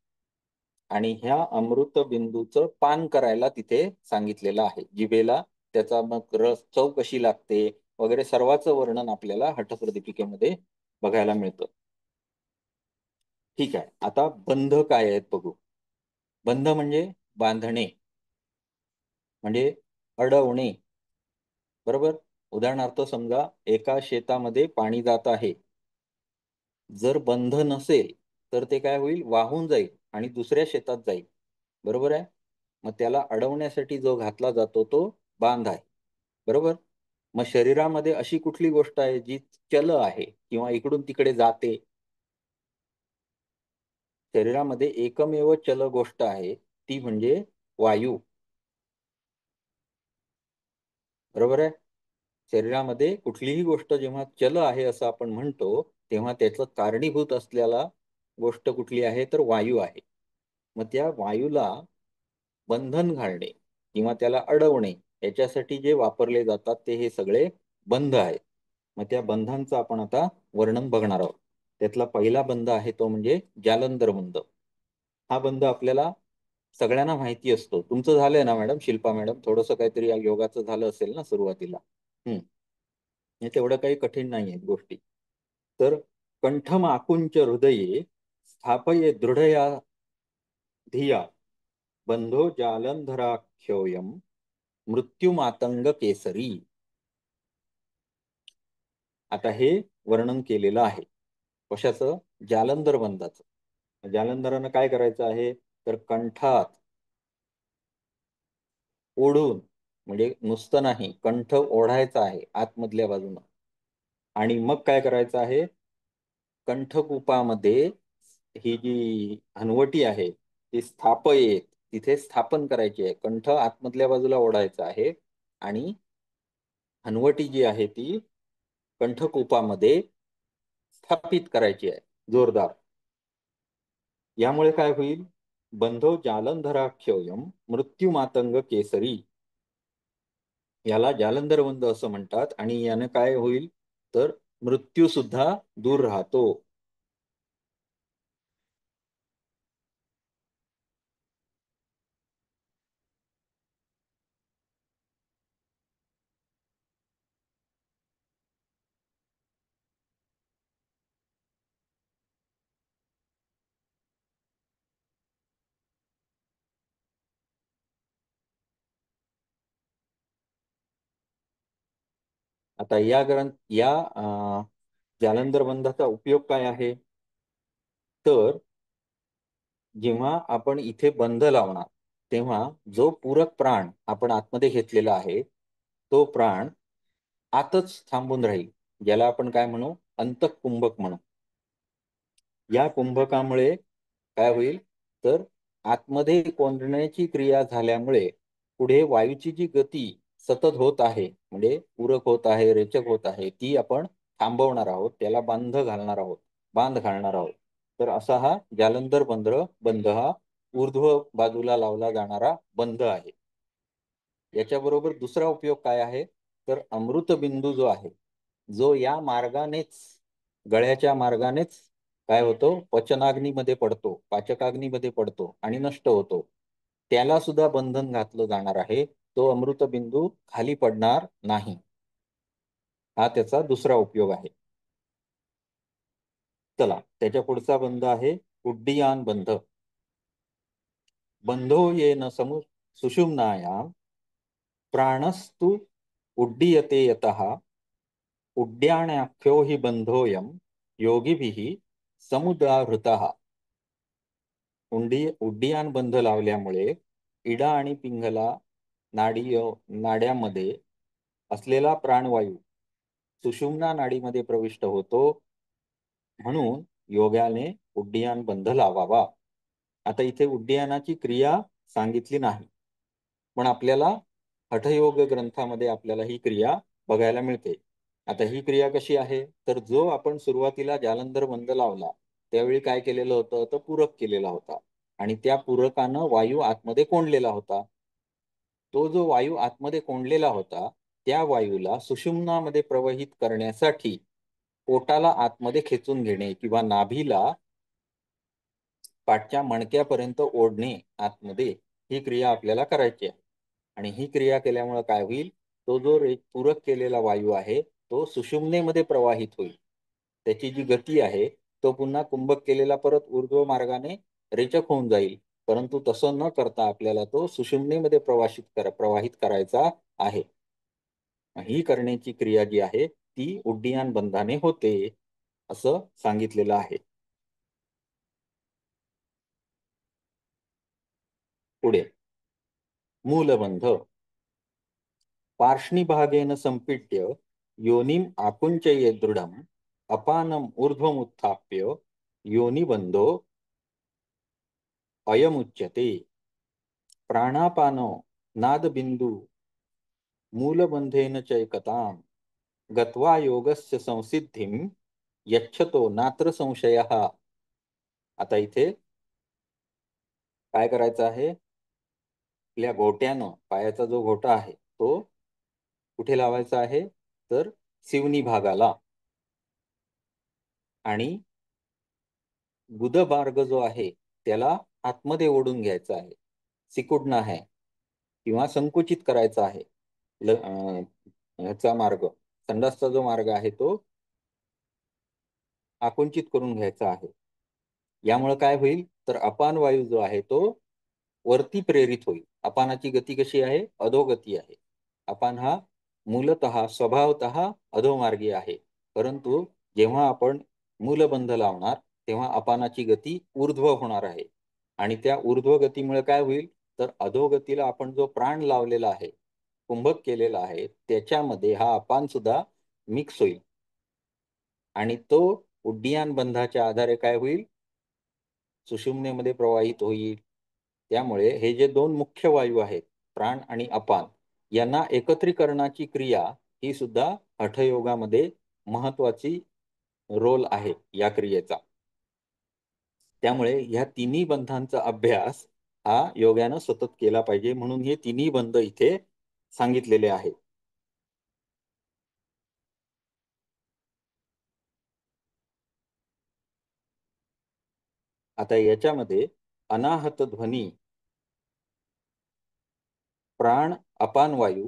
आणि ह्या अमृत बिंदूचं पान करायला तिथे सांगितलेलं आहे. जिभेला त्याचा मग रस, चव कशी लागते वगैरे सर्वांचं वर्णन आपल्याला हठप्रदीपिकेमध्ये बघायला मिळतं. ठीक आहे. आता बंध काय आहेत बघू. बंध म्हणजे बांधणे, म्हणजे अडवणे. बरोबर? उदाहरणार्थ समजा एका शेतामध्ये पाणी जात आहे. जर बंध नसेल तर ते काय होईल? वाहून जाईल आणि दुसऱ्या शेतात जाईल. बरोबर आहे? मग त्याला अडवण्यासाठी जो घातला जातो तो बांध आहे. बरोबर? मग शरीरामध्ये अशी कुठली गोष्ट आहे जी चल आहे किंवा इकडून तिकडे जाते? शरीरामध्ये एकमेव चल गोष्ट आहे ती म्हणजे वायू. बरोबर आहे? शरीरामध्ये कुठलीही गोष्ट जेव्हा चल आहे असं आपण म्हणतो तेव्हा त्याचं कारणीभूत असलेला गोष्ट कुठली आहे तर वायू आहे. मग त्या वायूला बंधन घालणे किंवा त्याला अडवणे याच्यासाठी जे वापरले जातात ते हे सगळे बंध आहेत. मग त्या बंधांचं आपण आता वर्णन बघणार आहोत. त्यातला पहिला बंध आहे तो म्हणजे जालंधर बंध. हा बंध आपल्याला सगळ्यांना माहिती असतो. तुमचं झालंय ना मॅडम, शिल्पा मॅडम, थोडंसं काहीतरी या योगाचं झालं असेल ना सुरुवातीला. हम्म. हे तेवढं काही कठीण नाही आहेत गोष्टी. तर कंठम आकुंच हृदये स्थापये दृढया धिया बंधो जालंधराख्योयम मृत्युमातंग केसरी. आता हे वर्णन केलेलं आहे. कशाचं? जालंधर बंधाचं. जालंधरानं काय करायचं आहे तर कंठात ओढून, म्हणजे नुसतं नाही, कंठ ओढायचा आहे आतमधल्या बाजूनं आणि मग काय करायचं आहे कंठकूपामध्ये ही जी हनवटी आहे ती स्थापयेत, तिथे स्थापन करायची आहे. कंठ आतमधल्या बाजूला ओढायचा आहे आणि हनवटी जी आहे ती कंठकूपामध्ये स्थापित करायची आहे जोरदार. यामुळे काय होईल? बंधो जालंधराख्योयम मृत्यू मातंग केसरी, याला जालंधर बंध असं म्हणतात. आणि याने काय होईल? तर मृत्यू सुद्धा दूर राहतो. आता या जालंधर बंधाचा उपयोग काय आहे? तर जेव्हा आपण इथे बंध लावणार तेव्हा जो पूरक प्राण आपण आतमध्ये घेतलेला आहे तो प्राण आतच थांबून राहील, ज्याला आपण काय म्हणू? अंतःकुंभक म्हणू. या कुंभकामुळे काय होईल? तर आतमध्ये कोंडण्याची क्रिया झाल्यामुळे पुढे वायूची जी गती सतत होत आहे, म्हणजे पूरक होत आहे, रेचक होत आहे, ती आपण थांबवणार आहोत, त्याला बांध घालणार आहोत. तर असा हा जालंधर बंध हा ऊर्ध्व बाजूला लावला जाणारा बंध आहे. याच्याबरोबर दुसरा उपयोग काय आहे? तर अमृतबिंदू जो आहे, जो या मार्गानेच, गळ्याच्या मार्गानेच काय होतो? पचनाग्नीमध्ये पडतो, पाचकाग्नीमध्ये पडतो आणि नष्ट होतो. त्याला सुद्धा बंधन घातलं जाणार आहे. तो अमृतबिंदू खाली पडणार नाही. हा त्याचा दुसरा उपयोग आहे. चला, त्याच्या पुढचा बंध आहे उड्डीयान बंध. बंधो येन सुषुम्नायाम प्राणस्तु उड्डीयते यतः उड्ड्याणाख्यो हि बंधोयम योगिभिः समुदाहृतः. उड्डीयान बंध लावल्यामुळे इडा आणि पिंगला नाड्यामध्ये असलेला प्राणवायू सुषुम्ना नाडीमध्ये प्रविष्ट होतो. म्हणून योगाने उड्डीयान बंध लावावा. आता इथे उड्डयनाची क्रिया सांगितली नाही, पण आपल्याला हठयोग ग्रंथामध्ये आपल्याला ही क्रिया बघायला मिळते. आता ही क्रिया कशी आहे? तर जो आपण सुरुवातीला जालंधर बंध लावला त्यावेळी काय केलेलं होतं? तर पूरक केलेला होता आणि त्या पूरकानं वायू आतमध्ये कोंडलेला होता. तो जो वायू आतमध्ये कोंडलेला होता त्या वायूला सुषुम्नामध्ये प्रवाहित करण्यासाठी पोटाला आतमध्ये खेचून घेणे किंवा नाभीला पाठच्या मणक्यापर्यंत ओढणे आतमध्ये, ही क्रिया आपल्याला करायची आहे. आणि ही क्रिया केल्यामुळे काय होईल? तो जो पूरक केलेला वायू आहे तो सुषुम्नेमध्ये प्रवाहित होईल. त्याची जी गती आहे तो पुन्हा कुंभक केलेला परत ऊर्ध्व मार्गाने रेचक होऊन जाईल. परंतु तसं न करता आपल्याला तो सुषुम्नेमध्ये प्रवाहित करायचा आहे. ही करण्याची क्रिया जी आहे ती उड्डीयान बंधाने होते असं सांगितलेलं आहे. पुढे मूलबंध. पार्ष्णिभागेन संपीड्य योनिम आकुंचये दृढम अपानम ऊर्ध्वमुत्थाप्य योनिबंधो अयमुच्यते. प्राणापानो नादबिंदू मूलबंधेन चैकताम गत्वा योगस्य संसिद्धिम यच्छतो नात्र संशयः. आता इथे काय करायचं आहे? आपल्या घोट्यानं, पायाचा जो घोटा आहे तो कुठे लावायचा आहे? तर शिवनी भागाला. आणि गुदमार्ग जो आहे त्याला आतमध्ये ओढून घ्यायचा आहे. सिकुडणं आहे किंवा संकुचित करायचा आहे. ह्याचा मार्ग, संडासचा जो मार्ग आहे तो आकुंचित करून घ्यायचा आहे. यामुळे काय होईल? तर अपान वायू जो आहे तो वरती प्रेरित होईल. अपानाची गती कशी आहे? अधोगती आहे. अपान हा मूलतः स्वभावतः अधोमार्गी आहे. परंतु जेव्हा आपण मूलबंध लावणार तेव्हा अपानाची गती ऊर्ध्व होणार आहे. आणि त्या ऊर्ध्व गतीमुळे काय होईल? तर अधोगतीला आपण जो प्राण लावलेला आहे, कुंभक केलेला आहे, त्याच्यामध्ये हा अपान सुद्धा मिक्स होईल आणि तो उड्डीयान बंधाच्या आधारे काय होईल? सुषुम्नेमध्ये प्रवाहित होईल. त्यामुळे हे जे दोन मुख्य वायू आहेत, प्राण आणि अपान, यांना एकत्रीकरणाची क्रिया ही सुद्धा हठयोगामध्ये महत्वाची रोल आहे या क्रियेचा. त्यामुळे ह्या तिन्ही बंधांचा अभ्यास हा योग्यानं सतत केला पाहिजे, म्हणून हे तिन्ही बंध इथे सांगितलेले आहेत. आता याच्यामध्ये अनाहत ध्वनी, प्राण, अपान वायु,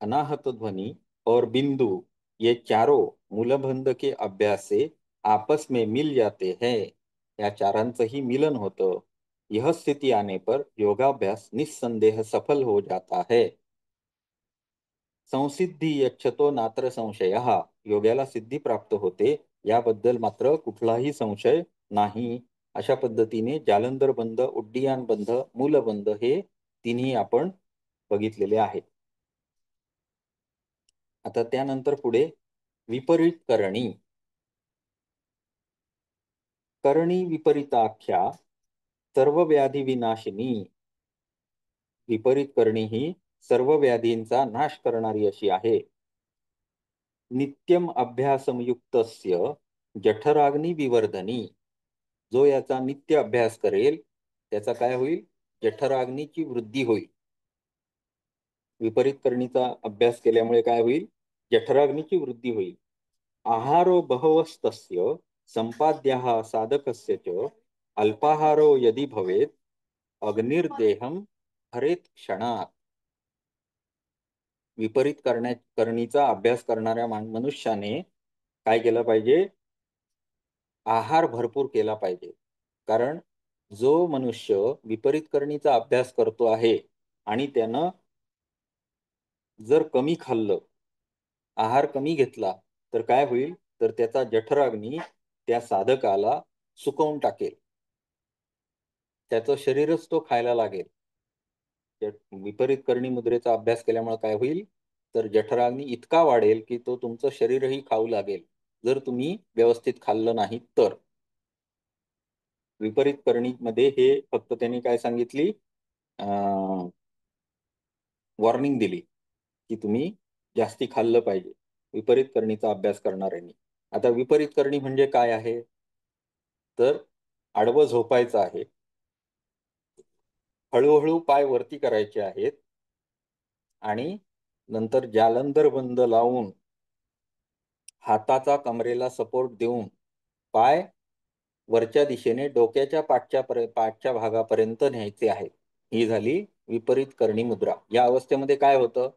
अनाहत ध्वनि और बिंदु, ये चारों मूलबंध के अभ्यास से आपस में मिल जाते हैं. या चारांचंही मिलन होतं. यह स्थिति आने पर योगाभ्यास निस्संदेह सफल हो जाता है. संसिद्धी यच्छतो नात्र संशयः. योग्याला सिद्धी प्राप्त होते याबद्दल मात्र कुठलाही संशय नाही. अशा पद्धतीने जालंधर बंध, उड्डीयान बंध, मूलबंध हे तिन्ही आपण बघितलेले आहेत. आता त्यानंतर पुढे विपरीत करणी. करणी विपरीताख्या सर्व व्याधी विनाशिनी. विपरीत करणी ही सर्व व्याधींचा नाश करणारी अशी आहे. नित्यम अभ्यासमयुक्तस्य जठराग्नी विवर्धनी. जो याचा नित्य अभ्यास करेल त्याचा काय होईल? जठराग्नीची वृद्धी होईल. विपरीत करणीचा अभ्यास केल्यामुळे काय होईल? जठराग्नीची वृद्धी होईल. आहारो बहवस्तस्य संपाद्यः साधकस्य च अल्पाहारो यदि भवेत अग्निर्देहम हरेत क्षणात. विपरीत करणीचा अभ्यास करणाऱ्या मनुष्याने काय केलं पाहिजे? आहार भरपूर केला पाहिजे. कारण जो मनुष्य विपरीत करणीचा अभ्यास करतो आहे आणि त्यानं जर कमी खाल्लं, आहार कमी घेतला, तर काय होईल? तर त्याचा जठराग्नी त्या साधकाला सुकवून टाकेल. त्याचं शरीरच तो खायला लागेल. विपरीत करणी मुद्रेचा अभ्यास केल्यामुळे काय होईल? तर जठराग्नी इतका वाढेल की तो तुमचं शरीरही खाऊ लागेल, जर तुम्ही व्यवस्थित खाल्लं नाही तर. विपरीत करणीमध्ये हे फक्त त्यांनी काय सांगितली? वॉर्निंग दिली की तुम्ही जास्ती खाल्लं पाहिजे विपरीत करणीचा अभ्यास करणाऱ्यांनी. आता विपरीत करणी म्हणजे काय आहे? तर आडवं झोपायचं आहे, हळूहळू पाय वरती करायचे आहेत आणि नंतर जालंधर बंद लावून हाताचा कमरेला सपोर्ट देऊन पाय वरच्या दिशेने डोक्याच्या पाठच्या भागापर्यंत न्यायचे आहेत. ही झाली विपरीत करणी मुद्रा. या अवस्थेमध्ये काय होतं?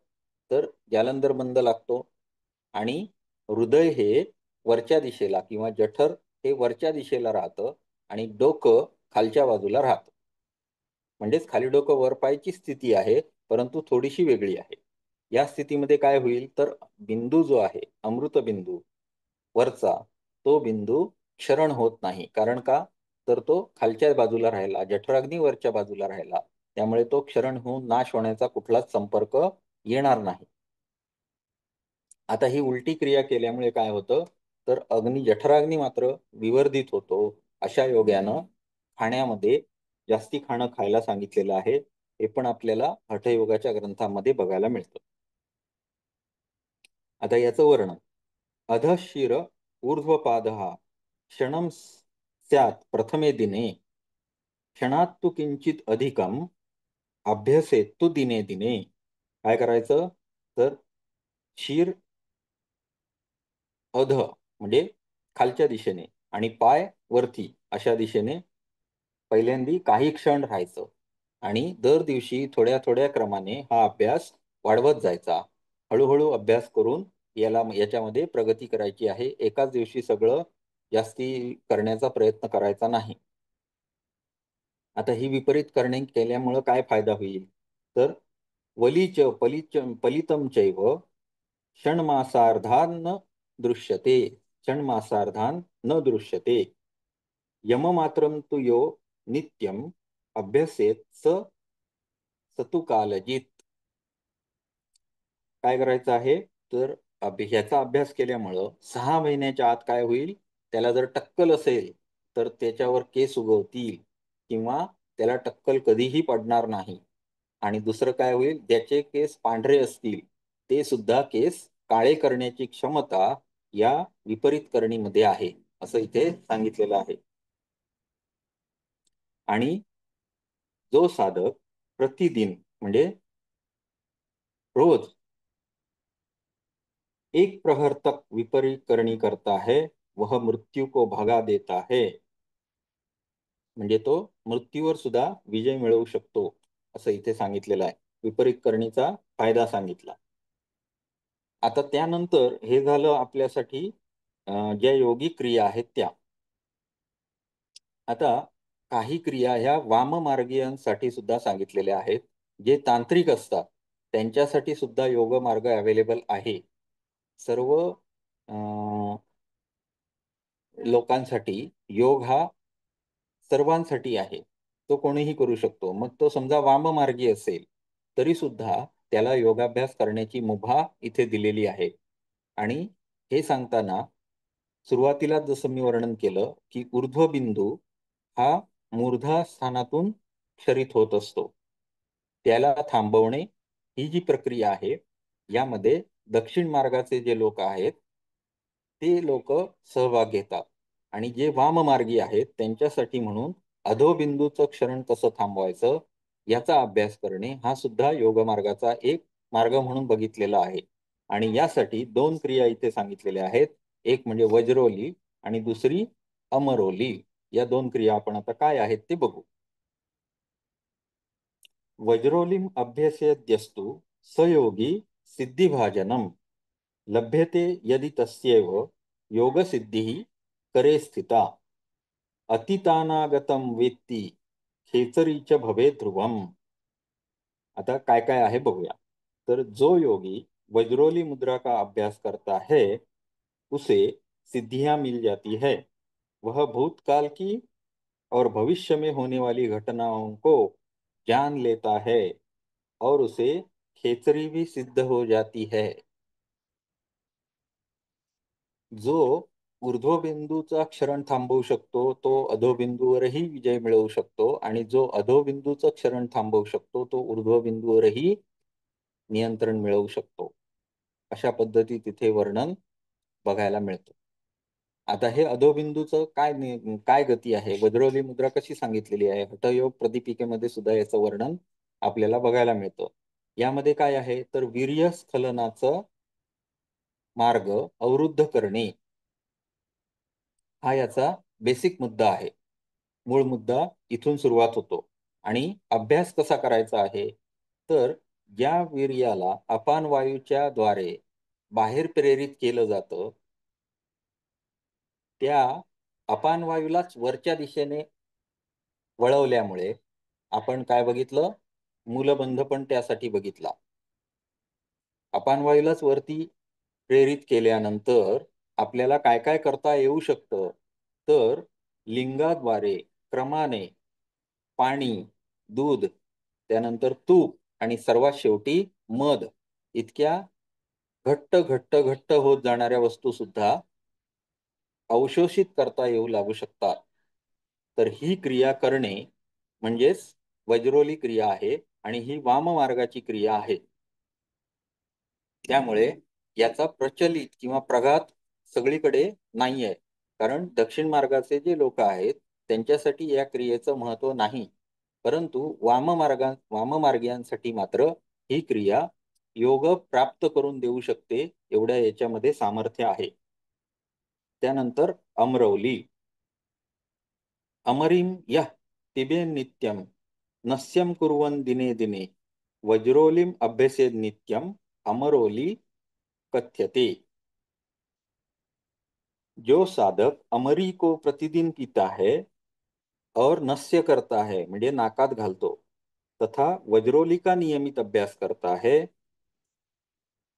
तर जालंधर बंद लागतो आणि हृदय हे वरच्या दिशेला किंवा जठर हे वरच्या दिशेला राहतं आणि डोकं खालच्या बाजूला राहतं. म्हणजेच खाली डोकं वर पायची स्थिती आहे, परंतु थोडीशी वेगळी आहे. या स्थितीमध्ये काय होईल? तर बिंदू जो आहे, अमृत बिंदू वरचा, तो बिंदू क्षरण होत नाही. कारण का? तर तो खालच्या बाजूला राहिला, जठराग्नी वरच्या बाजूला राहिला. त्यामुळे तो क्षरण होऊन नाश होण्याचा कुठलाच संपर्क येणार नाही. आता ही उलटी क्रिया केल्यामुळे काय होतं? तर जठराग्नी मात्र विवर्धित होतो. अशा योग्यानं खाण्यामध्ये जास्ती खाणं खायला सांगितलेलं आहे. हे पण आपल्याला हठयोगाच्या ग्रंथामध्ये बघायला मिळतं. आता याचं वर्णन. अधशिर ऊर्ध्वपादः क्षणं स्यात् प्रथमे दिने क्षणात् तु किंचित अधिकम अभ्यसेत तु दिने दिने. काय करायचं? तर शिर अध म्हणजे खालच्या दिशेने आणि पाय वरती अशा दिशेने पहिल्यांदी काही क्षण राहायचं आणि दर दिवशी थोड्या थोड्या क्रमाने हा अभ्यास वाढवत जायचा. हळूहळू अभ्यास करून याच्यामध्ये प्रगती करायची आहे. एकाच दिवशी सगळं जास्ती करण्याचा प्रयत्न करायचा नाही. आता ही विपरीत करणे केल्यामुळं काय फायदा होईल? तर पलितम चैव षण्मासार्धान दृश्यते. षण्मासार्धान न दृश्यते. यममात्रम तु यो नित्यम अभ्यसेत सतु कालजित. काय करायचं आहे? तर ह्याचा अभ्यास केल्यामुळं 6 महिन्याच्या आत काय होईल? त्याला जर टक्कल असेल तर त्याच्यावर केस उगवतील किंवा त्याला टक्कल कधीही पडणार नाही. आणि दुसरं काय होईल, ज्याचे केस पांढरे असतील ते सुद्धा केस काळे करण्याची क्षमता या विपरीत करणीमध्ये आहे, असं इथे सांगितलेलं आहे. आणि जो साधक प्रतिदिन म्हणजे रोज एक प्रहर तक विपरीत करणी करता है वह मृत्यू को भगा देता है, म्हणजे तो मृत्यूवर सुद्धा विजय मिळवू शकतो, असं इथे सांगितलेलं आहे. विपरीत करणीचा फायदा सांगितला. आता त्यानंतर हे झालं आपल्यासाठी ज्या योगिक क्रिया आहेत त्या. आता काही क्रिया ह्या वाममार्गीयांसाठी सुद्धा सांगितलेल्या आहेत. जे तांत्रिक असतात त्यांच्यासाठी सुद्धा योग मार्ग अवेलेबल आहे. सर्व अ, लोकांसाठी योग हा सर्वांसाठी आहे. तो कोणीही करू शकतो. मग तो समजा वाममार्गी असेल, तरी सुद्धा त्याला योगाभ्यास करण्याची मुभा इथे दिलेली आहे. आणि हे सांगताना सुरुवातीला जसं मी वर्णन केलं, की ऊर्ध्वबिंदू हा मूर्धा स्थानातून क्षरित होत असतो. त्याला थांबवणे ही जी प्रक्रिया आहे, यामध्ये दक्षिण मार्गाचे जे लोक आहेत, ते लोक सहभाग घेतात. आणि जे वाममार्गी आहेत त्यांच्यासाठी म्हणून अधोबिंदूचं क्षरण कसं थांबवायचं याचा अभ्यास करणे हा सुद्धा योगमार्गाचा एक मार्ग म्हणून बघितलेला आहे. आणि यासाठी दोन क्रिया इथे सांगितलेल्या आहेत. एक म्हणजे वज्रोली आणि दुसरी अमरोली. या दोन क्रिया आपण आता काय आहेत ते बघू. वज्रोलीम अभ्यसेद्यस्तु सयोगी सिद्धिभाजनम लभ्यते यदि तस्यैव योगसिद्धिः करे स्थिता अतितानागतम वेत्ती खेचरीच भवे ध्रुवम. आता काय काय आहे बघूया. तर जो योगी वज्रोली मुद्रा का अभ्यास करता है उसे सिद्धियां मिल जाती है। वह भूतकाल की और भविष्य में होने वाली घटनाओं को जान लेता है और उसे खेचरी भी सिद्ध हो जाती है। जो ऊर्ध्वबिंदूचा क्षरण थांबवू शकतो तो अधोबिंदूवरही विजय मिळवू शकतो आणि जो अधोबिंदूचं क्षरण थांबवू शकतो तो ऊर्ध्वबिंदूवरही नियंत्रण मिळवू शकतो. अशा पद्धती तिथे वर्णन बघायला मिळतं. आता हे अधोबिंदूचं काय गती आहे, वज्रोली मुद्रा कशी सांगितलेली आहे, हठयोग प्रदीपिकेमध्ये सुद्धा याचं वर्णन आपल्याला बघायला मिळतं. यामध्ये काय आहे तर वीर्यस्खलनाचं मार्ग अवरुद्ध करणे हा याचा बेसिक मुद्दा आहे. मूळ मुद्दा इथून सुरुवात होतो. आणि अभ्यास कसा करायचा आहे तर ज्या वीर्याला अपान वायूच्या द्वारे बाहेर प्रेरित केलं जातं त्या अपान वायूलाच वरच्या दिशेने वळवल्यामुळे आपण काय बघितलं, मूलबंध पण त्यासाठी बघितला. अपान वायूलाच वरती प्रेरित केल्यानंतर आपल्याला काय काय करता येऊ शकतं तर लिंगाद्वारे क्रमाने पाणी, दूध, त्यानंतर तूप आणि सर्वात शेवटी मध इतक्या घट्ट घट्ट घट्ट होत जाणाऱ्या वस्तू सुद्धा अवशोषित करता येऊ लागू शकतात. तर ही क्रिया करणे म्हणजेच वज्रोली क्रिया आहे आणि ही वाममार्गाची क्रिया आहे. त्यामुळे याचा प्रचलित किंवा प्रघात सगळीकडे नाही आहे. कारण दक्षिण मार्गाचे जे लोक आहेत त्यांच्यासाठी या क्रियेचं महत्त्व नाही. परंतु वाममार्गीयांसाठी मात्र ही क्रिया योग प्राप्त करून देऊ शकते एवढ्या याच्यामध्ये सामर्थ्य आहे. त्यानंतर अमरौली. अमरीम यः तिबे नित्यम नस्यम कुर्वन् दिने दिने वज्रोलिम अभ्यसेद नित्यम अमरोली कथ्यते. जो साधक अमरी को प्रतिदिन पीता है और नस्य करता है म्हणजे नाकात घालतो तथा वज्रोली का नियमित अभ्यास करता है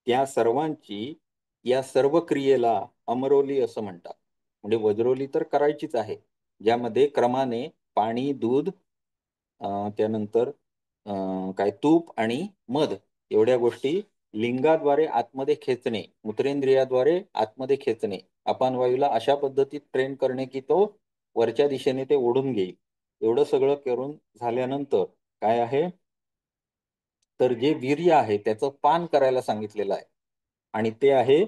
त्या सर्वांची या सर्व क्रियेला अमरोली असं म्हणतात. म्हणजे वज्रोली तर करायचीच आहे ज्यामध्ये क्रमाने पाणी, दूध, त्यानंतर काय तूप आणि मध एवढ्या गोष्टी लिंगाद्वारे आतमध्ये खेचणे, मूत्रेंद्रियाद्वारे आतमध्ये खेचणे, अपान वायूला अशा पद्धतीत ट्रेन करणे की तो वरच्या दिशेने ते ओढून घेईल. एवढं सगळं करून झाल्यानंतर काय आहे, तर जे वीर्य आहे त्याचं पान करायला सांगितलेलं आहे आणि ते आहे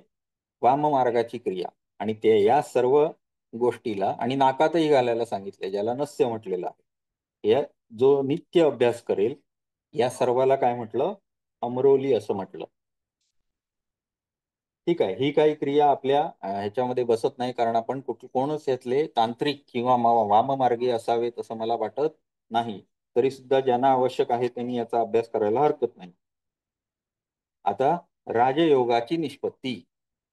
वाममार्गाची क्रिया. आणि ते या सर्व गोष्टीला आणि नाकातही घालायला सांगितले, ज्याला नस्य म्हटलेलं आहे. या जो नित्य अभ्यास करेल या सर्वाला काय म्हटलं, अमरोली असं म्हटलं. ठीक आहे, ही काही क्रिया आपल्या ह्याच्यामध्ये बसत नाही, कारण आपण कोणच यातले तांत्रिक किंवा वाममार्गी असावेत असं मला वाटत नाही. तरी सुद्धा ज्यांना आवश्यक आहे त्यांनी याचा अभ्यास करायला हरकत नाही. आता राजयोगाची निष्पत्ती.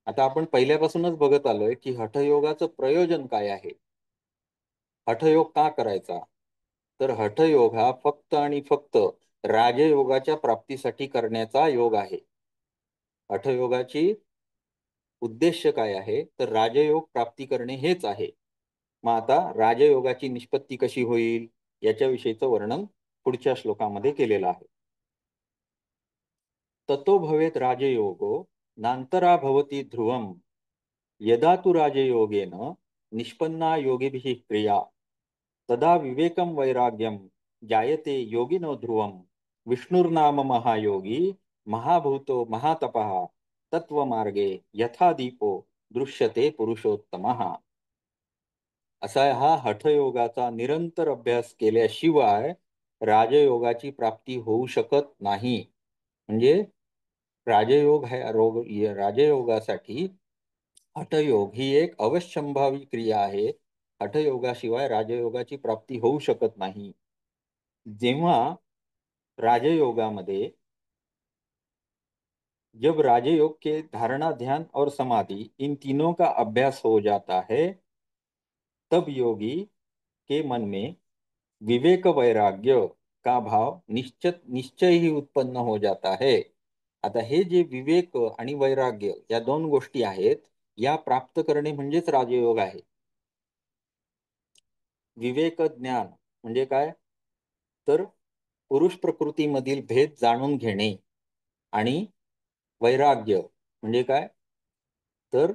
आता आपण पहिल्यापासूनच बघत आलोय की हठयोगाचं प्रयोजन काय आहे. हठयोग का करायचा, तर हठयोग हा फक्त आणि फक्त राजयोगाच्या प्राप्तीसाठी करण्याचा योग आहे. हठयोगाची उद्देश काय आहे, तर राजयोग प्राप्ती करणे हेच आहे. मग आता राजयोगाची निष्पत्ती कशी होईल याच्याविषयीचं वर्णन पुढच्या श्लोकामध्ये केलेलं आहे. ततो भवेत राजयोगो नांतरा भवती ध्रुवम यदा तु राजयोगेन निष्पन्ना योगिभिः क्रिया तदा विवेकम वैराग्यम जायते योगिनो ध्रुवम विष्णुर्नाम महायोगी महाभूतो महातपः तत्वमार्गे यथा दीपो दृश्यते पुरुषोत्तमः. असा हा हठयोगाचा निरंतर अभ्यास केल्याशिवाय राजयोगाची प्राप्ती होऊ शकत नाही. म्हणजे राजयोगासाठी हठयोग ही एक अवश्यंभावी क्रिया आहे. हठयोगाशिवाय राजयोगाची प्राप्ती होऊ शकत नाही. जेव्हा राजयोगामध्ये जब राजयोग के धारणा, ध्यान और समाधि इन तीनों का अभ्यास हो जाता है, तब योगी के मन में विवेक वैराग्य का भाव निश्चय ही उत्पन्न हो जाता है. आता हे जे विवेक आणि वैराग्य या दोन गोष्टी आहेत, या प्राप्त करणे म्हणजेच राजयोग आहे. विवेक ज्ञान म्हणजे काय, तर पुरुष प्रकृतीमधील भेद जाणून घेणे. आणि वैराग्य म्हणजे काय, तर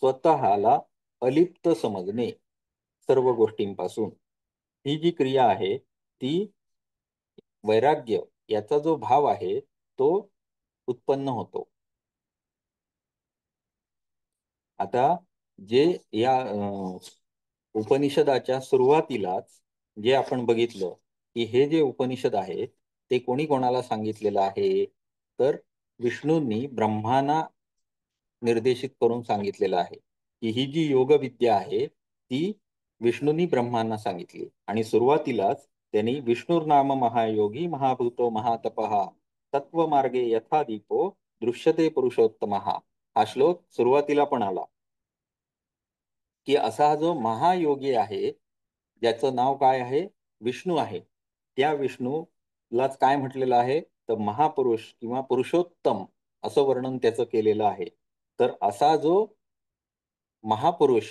स्वतःला अलिप्त समजणे सर्व गोष्टींपासून. ही जी क्रिया आहे ती वैराग्य याचा जो भाव आहे तो उत्पन्न होतो. आता जे या उपनिषदाच्या सुरुवातीलाच जे आपण बघितलं की हे जे उपनिषद आहे ते कोणी कोणाला सांगितलेलं आहे, तर विष्णूंनी ब्रह्मांना निर्देशित करून सांगितलेलं आहे की ही जी योग विद्या आहे ती विष्णूंनी ब्रह्मांना सांगितली. आणि सुरुवातीलाच त्यांनी विष्णुर्नाम महायोगी महाभूतो महातपः तत्वमार्गे यथा दीपो दृश्यते पुरुषोत्तमः हा श्लोक सुरुवातीला पण आला की असा हा जो महायोगी आहे ज्याचं नाव काय आहे, विष्णू आहे, त्या विष्णूलाच काय म्हटलेलं आहे, तर महापुरुष किंवा पुरुषोत्तम असं वर्णन त्याचं केलेलं आहे. तर असा जो महापुरुष,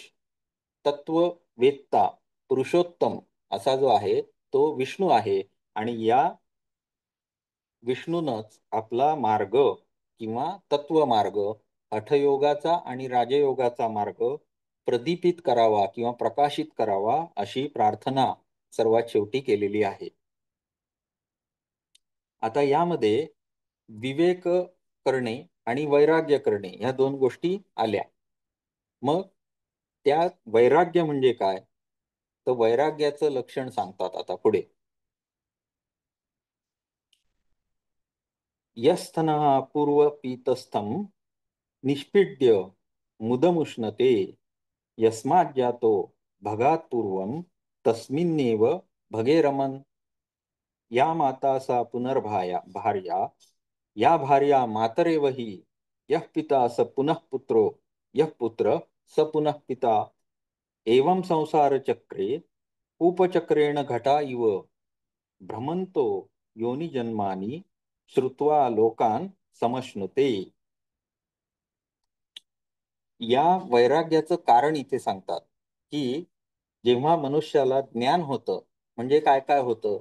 तत्ववेत्ता, पुरुषोत्तम असा जो आहे तो विष्णू आहे. आणि या विष्णूनच आपला मार्ग किंवा तत्वमार्ग, हठयोगाचा आणि राजयोगाचा मार्ग प्रदीपित करावा किंवा प्रकाशित करावा अशी प्रार्थना सर्वात शेवटी केलेली आहे. आता यामध्ये विवेक करणे आणि वैराग्य करणे ह्या दोन गोष्टी आल्या. मग त्या वैराग्य म्हणजे काय, तर वैराग्याचं लक्षण सांगतात आता पुढे. यस्थनः पूर्वपीतस्थं निष्पीड्य मुदमुष्णते यस्माज्जातो भगात् पूर्वं तस्मिन्नेव भगे रमन् या माता सा भार्या या भार्या मातरेव हि यः पिता स पुनः पुत्रो यः पुत्र स पुनः पिता एवं संसार चक्रे उपचक्रेण घटा इव भ्रमंतो योनि जन्मानि श्रुत्वा लोकान समश्नुते. या वैराग्याचं कारण इथे सांगतात की जेव्हा मनुष्याला ज्ञान होतं म्हणजे काय काय होतं,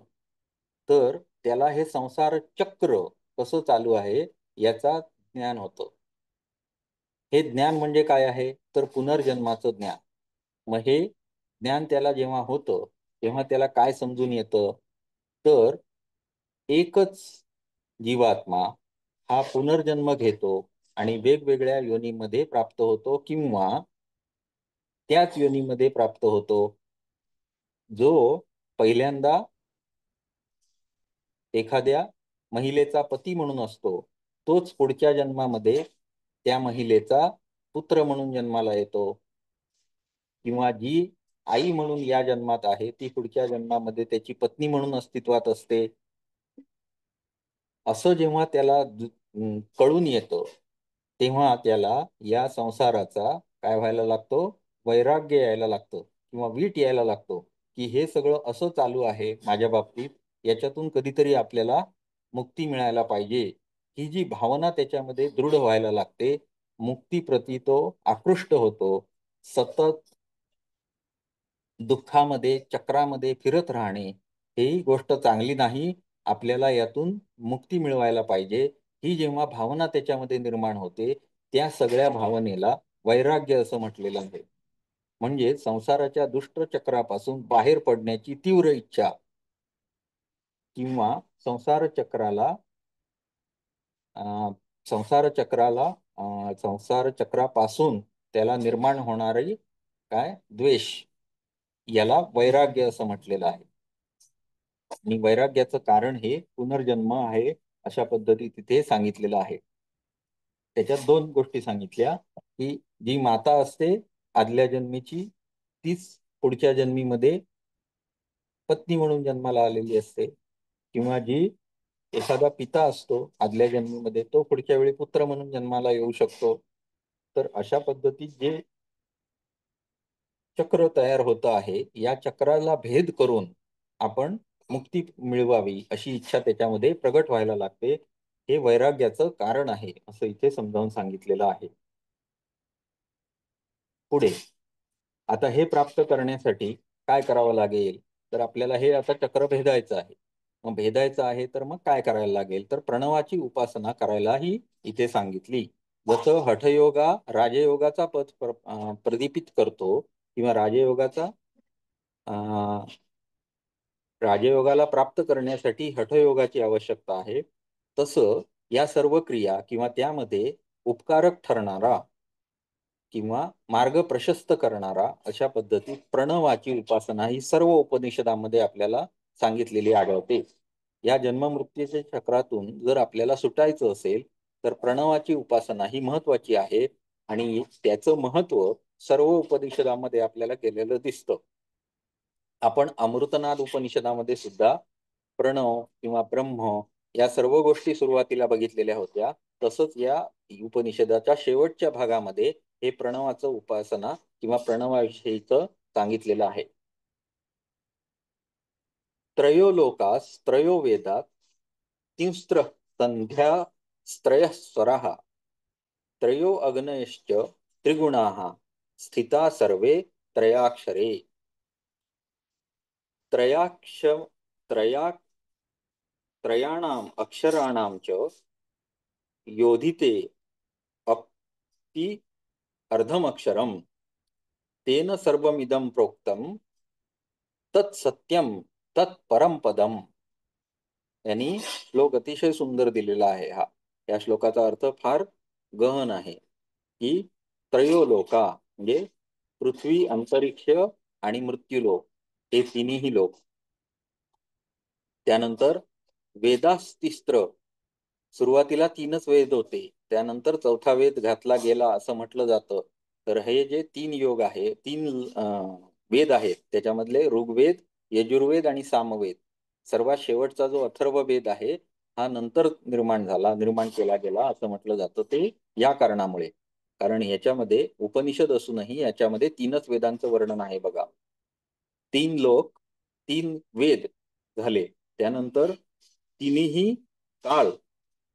तर त्याला हे संसार चक्र कसं चालू आहे याचा ज्ञान होतं. हे ज्ञान म्हणजे काय आहे, तर पुनर्जन्माचं ज्ञान. मग हे ज्ञान त्याला जेव्हा होतं तेव्हा त्याला काय समजून येतं, तर एकच जीवात्मा हा पुनर्जन्म घेतो आणि वेगवेगळ्या योनीमध्ये प्राप्त होतो किंवा त्याच योनीमध्ये प्राप्त होतो. जो पहिल्यांदा एखाद्या महिलेचा पती म्हणून असतो, तोच पुढच्या जन्मामध्ये त्या महिलेचा पुत्र म्हणून जन्माला येतो किंवा जी आई म्हणून या जन्मात आहे ती पुढच्या जन्मामध्ये त्याची पत्नी म्हणून अस्तित्वात असते. असं जेव्हा त्याला कळून येतं, तेव्हा त्याला या संसाराचा काय व्हायला लागतो, वैराग्य यायला लागतं किंवा वीट यायला लागतो, की हे सगळं असं चालू आहे माझ्या बाबतीत, याच्यातून कधीतरी आपल्याला मुक्ती मिळायला पाहिजे. ही जी भावना त्याच्यामध्ये दृढ व्हायला लागते, मुक्तीप्रती तो आकृष्ट होतो. सतत दुःखामध्ये, चक्रामध्ये फिरत राहणे, ही गोष्ट चांगली नाही. आपल्याला यातून मुक्ती मिळवायला पाहिजे. ही जेव्हा भावना त्याच्यामध्ये निर्माण होते, त्या सगळ्या भावनेला वैराग्य असं म्हटलेलं आहे. म्हणजे संसाराच्या दुष्ट चक्रापासून बाहेर पडण्याची तीव्र इच्छा किंवा संसार चक्राला अ, संसार चक्राला संसार चक्रापासून त्याला निर्माण होणारी काय द्वेष, याला वैराग्य असं म्हटलेलं आहे. आणि वैराग्याचं कारण हे पुनर्जन्म आहे, अशा पद्धतीत तिथे सांगितलेलं आहे. त्याच्यात दोन गोष्टी सांगितल्या, की जी माता असते आदल्या जन्मीची, तीच पुढच्या जन्मीमध्ये पत्नी म्हणून जन्माला आलेली असते किंवा जी एखादा पिता असतो आदल्या जन्मीमध्ये, तो पुढच्या वेळी पुत्र म्हणून जन्माला येऊ शकतो. तर अशा पद्धतीत जे चक्र तयार होतं आहे, या चक्राला भेद करून आपण मुक्ती मिळवावी अशी इच्छा त्याच्यामध्ये प्रगट व्हायला लागते. हे वैराग्याचं कारण आहे, असं इथे समजावून सांगितलेलं आहे. पुढे आता हे प्राप्त करण्यासाठी काय करावं लागेल? तर आपल्याला हे आता चक्र भेदायचं आहे. मग भेदायचं आहे तर मग काय करायला लागेल? तर प्रणवाची उपासना करायलाही इथे सांगितली. जसं हठयोगा राजयोगाचा प्रदीपित करतो किंवा अ, राजयोगाला प्राप्त करण्यासाठी हठयोगाची आवश्यकता आहे. तसं या सर्व क्रिया किंवा त्यामध्ये उपकारक ठरणारा किंवा मार्ग प्रशस्त करणारा अशा पद्धतीत प्रणवाची उपासना ही सर्व उपनिषदामध्ये आपल्याला सांगितलेली आढळते. या जन्ममृत्यूच्या चक्रातून जर आपल्याला सुटायचं असेल, तर प्रणवाची उपासना ही महत्वाची आहे आणि त्याचं महत्व सर्व उपनिषदामध्ये आपल्याला केलेलं दिसतं. आपण अमृतनाद उपनिषदामध्ये सुद्धा प्रणव किंवा ब्रह्म या सर्व गोष्टी सुरुवातीला बघितलेल्या होत्या. तसंच या उपनिषदाच्या शेवटच्या भागामध्ये हे प्रणवाचं उपासना किंवा प्रणवाविषयीचं सांगितलेलं आहे. त्रयो लोकास त्रयो वेदात तिंस्त्र संध्या स्त्रयः स्वराः त्रयो अग्नयश्च त्रिगुणाः स्थिता सर्वे त्रयाक्षरे. त्रयाक्ष त्रया त्रयाणाम अक्षराणाम च योधिते अपि अर्धमक्षरम तेन सर्वमिदं प्रोक्तम तत्सत्यम तत्परम पदम. यांनी श्लोक अतिशय सुंदर दिलेला आहे हा. या श्लोकाचा अर्थ फार गहन आहे, की त्रयोलोका म्हणजे पृथ्वी, अंतरिक्ष आणि मृत्यूलोक, हे तिन्ही लोक. त्यानंतर वेदास्तिस्त्र, सुरुवातीला तीनच वेद होते, त्यानंतर चौथा वेद घातला गेला असं म्हटलं जातं. तर हे जे तीन योग आहे, वेद आहेत, त्याच्यामधले ऋग्वेद, यजुर्वेद आणि सामवेद, सर्वात शेवटचा जो अथर्व वेद आहे हा नंतर निर्माण केला गेला असं म्हटलं जातं. ते या कारणामुळे, कारण याच्यामध्ये उपनिषद असूनही याच्यामध्ये तीनच वेदांचं वर्णन आहे बघा. तीन लोक, तीन वेद झाले. त्यानंतर तिन्ही काळ,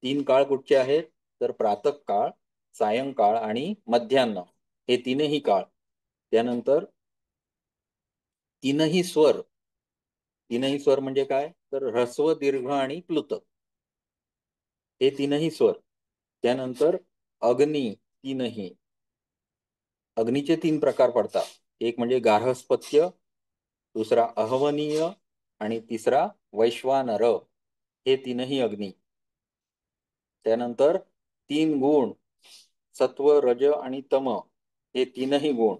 तीन काळ कुठचे आहेत, तर प्रातःकाळ, सायंकाळ आणि मध्यान्ह, हे तीनही काळ. त्यानंतर तीनही स्वर, तीनही स्वर म्हणजे काय, तर ऱ्हस्व, दीर्घ आणि प्लुत, हे तीनही स्वर. त्यानंतर अग्नी, तीनही अग्नीचे तीन प्रकार पडतात. एक म्हणजे गार्हस्पत्य, दुसरा अहवनीय आणि तिसरा वैश्वानर, हे तीनही अग्नी. त्यानंतर 3 गुण, सत्व, रज आणि तम, हे तीनही गुण,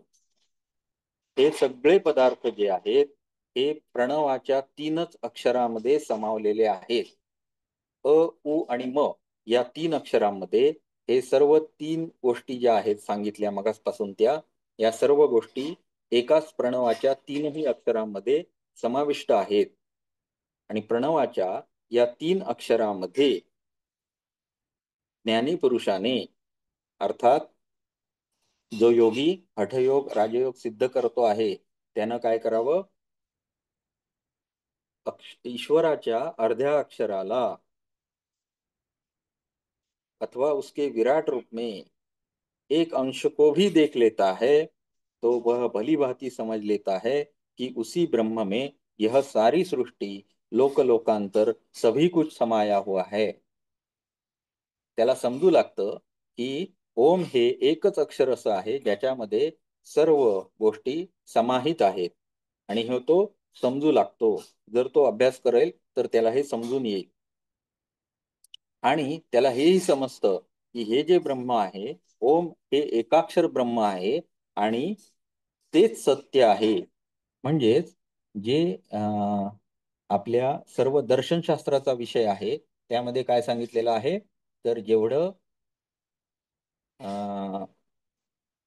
हे सगळे पदार्थ जे आहेत हे प्रणवाच्या 3च अक्षरामध्ये समावलेले आहेत. अ, उ आणि म या 3 अक्षरांमध्ये हे सर्व 3 गोष्टी ज्या आहेत सांगितल्या मगासपासून या सर्व गोष्टी एकाच प्रणवाच्या 3ही अक्षरांमध्ये समाविष्ट आहेत. आणि प्रणवाच्या या 3 अक्षरांमध्ये ज्ञानी पुरुषाने, अर्थात जो योगी हठयोग राजयोग सिद्ध करतो आहे, त्यानं काय करावं? ईश्वराच्या अर्ध्या अक्षराला अथवा उसके विराट रूप में एक अंश को भी देख लेता है तो वह भली भांति समझ लेता है कि उसी ब्रह्म में यह सारी सृष्टि लोक लोकांतर सभी कुछ समाया हुआ है. त्याला समजू लागतं की ओम हे एकच अक्षर असं आहे ज्याच्यामध्ये सर्व गोष्टी समाहित आहेत. आणि हे तो समजू लागतो. जर तो अभ्यास करेल तर त्याला हे समजून येईल. आणि त्याला हेही समजतं की हे जे ब्रह्म आहे, ओम हे एकाक्षर ब्रह्म आहे आणि तेच सत्य आहे. म्हणजेच जे आपल्या सर्व दर्शनशास्त्राचा विषय आहे त्यामध्ये काय सांगितलेलं आहे, तर जेवढं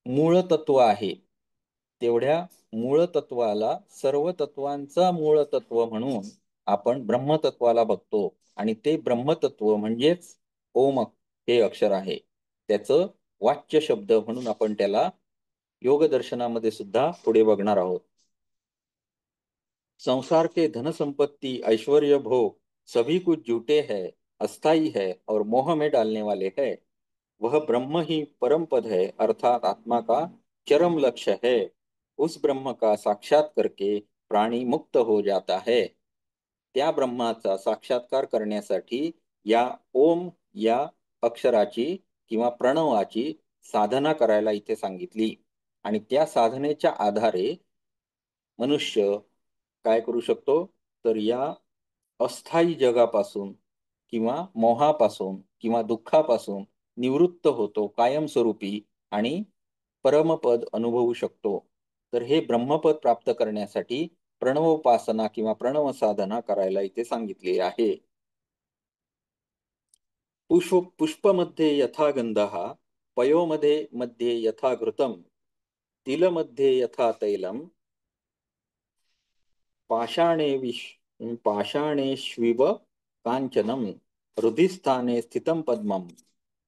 मूळ तत्व आहे तेवढ्या मूळ तत्वाला सर्व तत्वांचा मूळ तत्व म्हणून आपण ब्रह्मतत्वाला बघतो. आणि ते ब्रह्मतत्व म्हणजेच ओम हे अक्षर आहे. त्याचं वाच्य शब्द म्हणून आपण त्याला योग दर्शनामध्ये सुद्धा पुढे बघणार आहोत. संसार के धन संपत्ति ऐश्वर्य भोग सभी कुछ झूठे है, अस्थाई है और मोह में डालने वाले है. वह ब्रह्म ही परम पद है, अर्थात आत्मा का चरम लक्ष्य है. उस ब्रह्म का साक्षात करके प्राणी मुक्त हो जाता है. त्या ब्रह्माचा साक्षात्कार करण्यासाठी या ओम या अक्षराची किंवा प्रणवाची साधना करायला इथे सांगितली. आणि त्या साधनेच्या आधारे मनुष्य काय करू शकतो, तर या अस्थायी जगापासून किंवा मोहापासून किंवा दुःखापासून निवृत्त होतो कायमस्वरूपी आणि परमपद अनुभवू शकतो. तर हे ब्रह्मपद प्राप्त करण्यासाठी प्रणवोपासना किंवा प्रणव साधना करायला इथे सांगितले आहे. पुष्पमध्ये यथा गंधः, पयोमध्ये मध्ये यथा घृतम, तिलमध्ये यथा तैलम, पाषाणेष्विव कांचनम, हृदिस्थाने स्थितं पद्मम,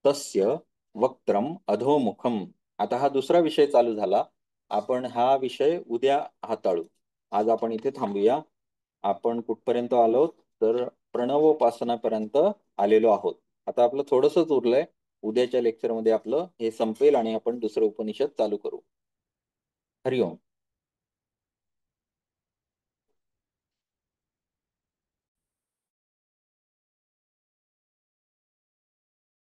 तस्य वक्त्रम अधोमुखम. आता हा दुसरा विषय चालू झाला. आपण हा विषय उद्या हाताळू. आज आपण इथे थांबूया. आपण कुठपर्यंत आलो, तर प्रणवोपासनापर्यंत आलेलो आहोत. आता आपलं थोडंसंच उरलंय. उद्याच्या लेक्चरमध्ये आपलं हे संपेल आणि आपण दुसरं उपनिषद चालू करू. हरिओम.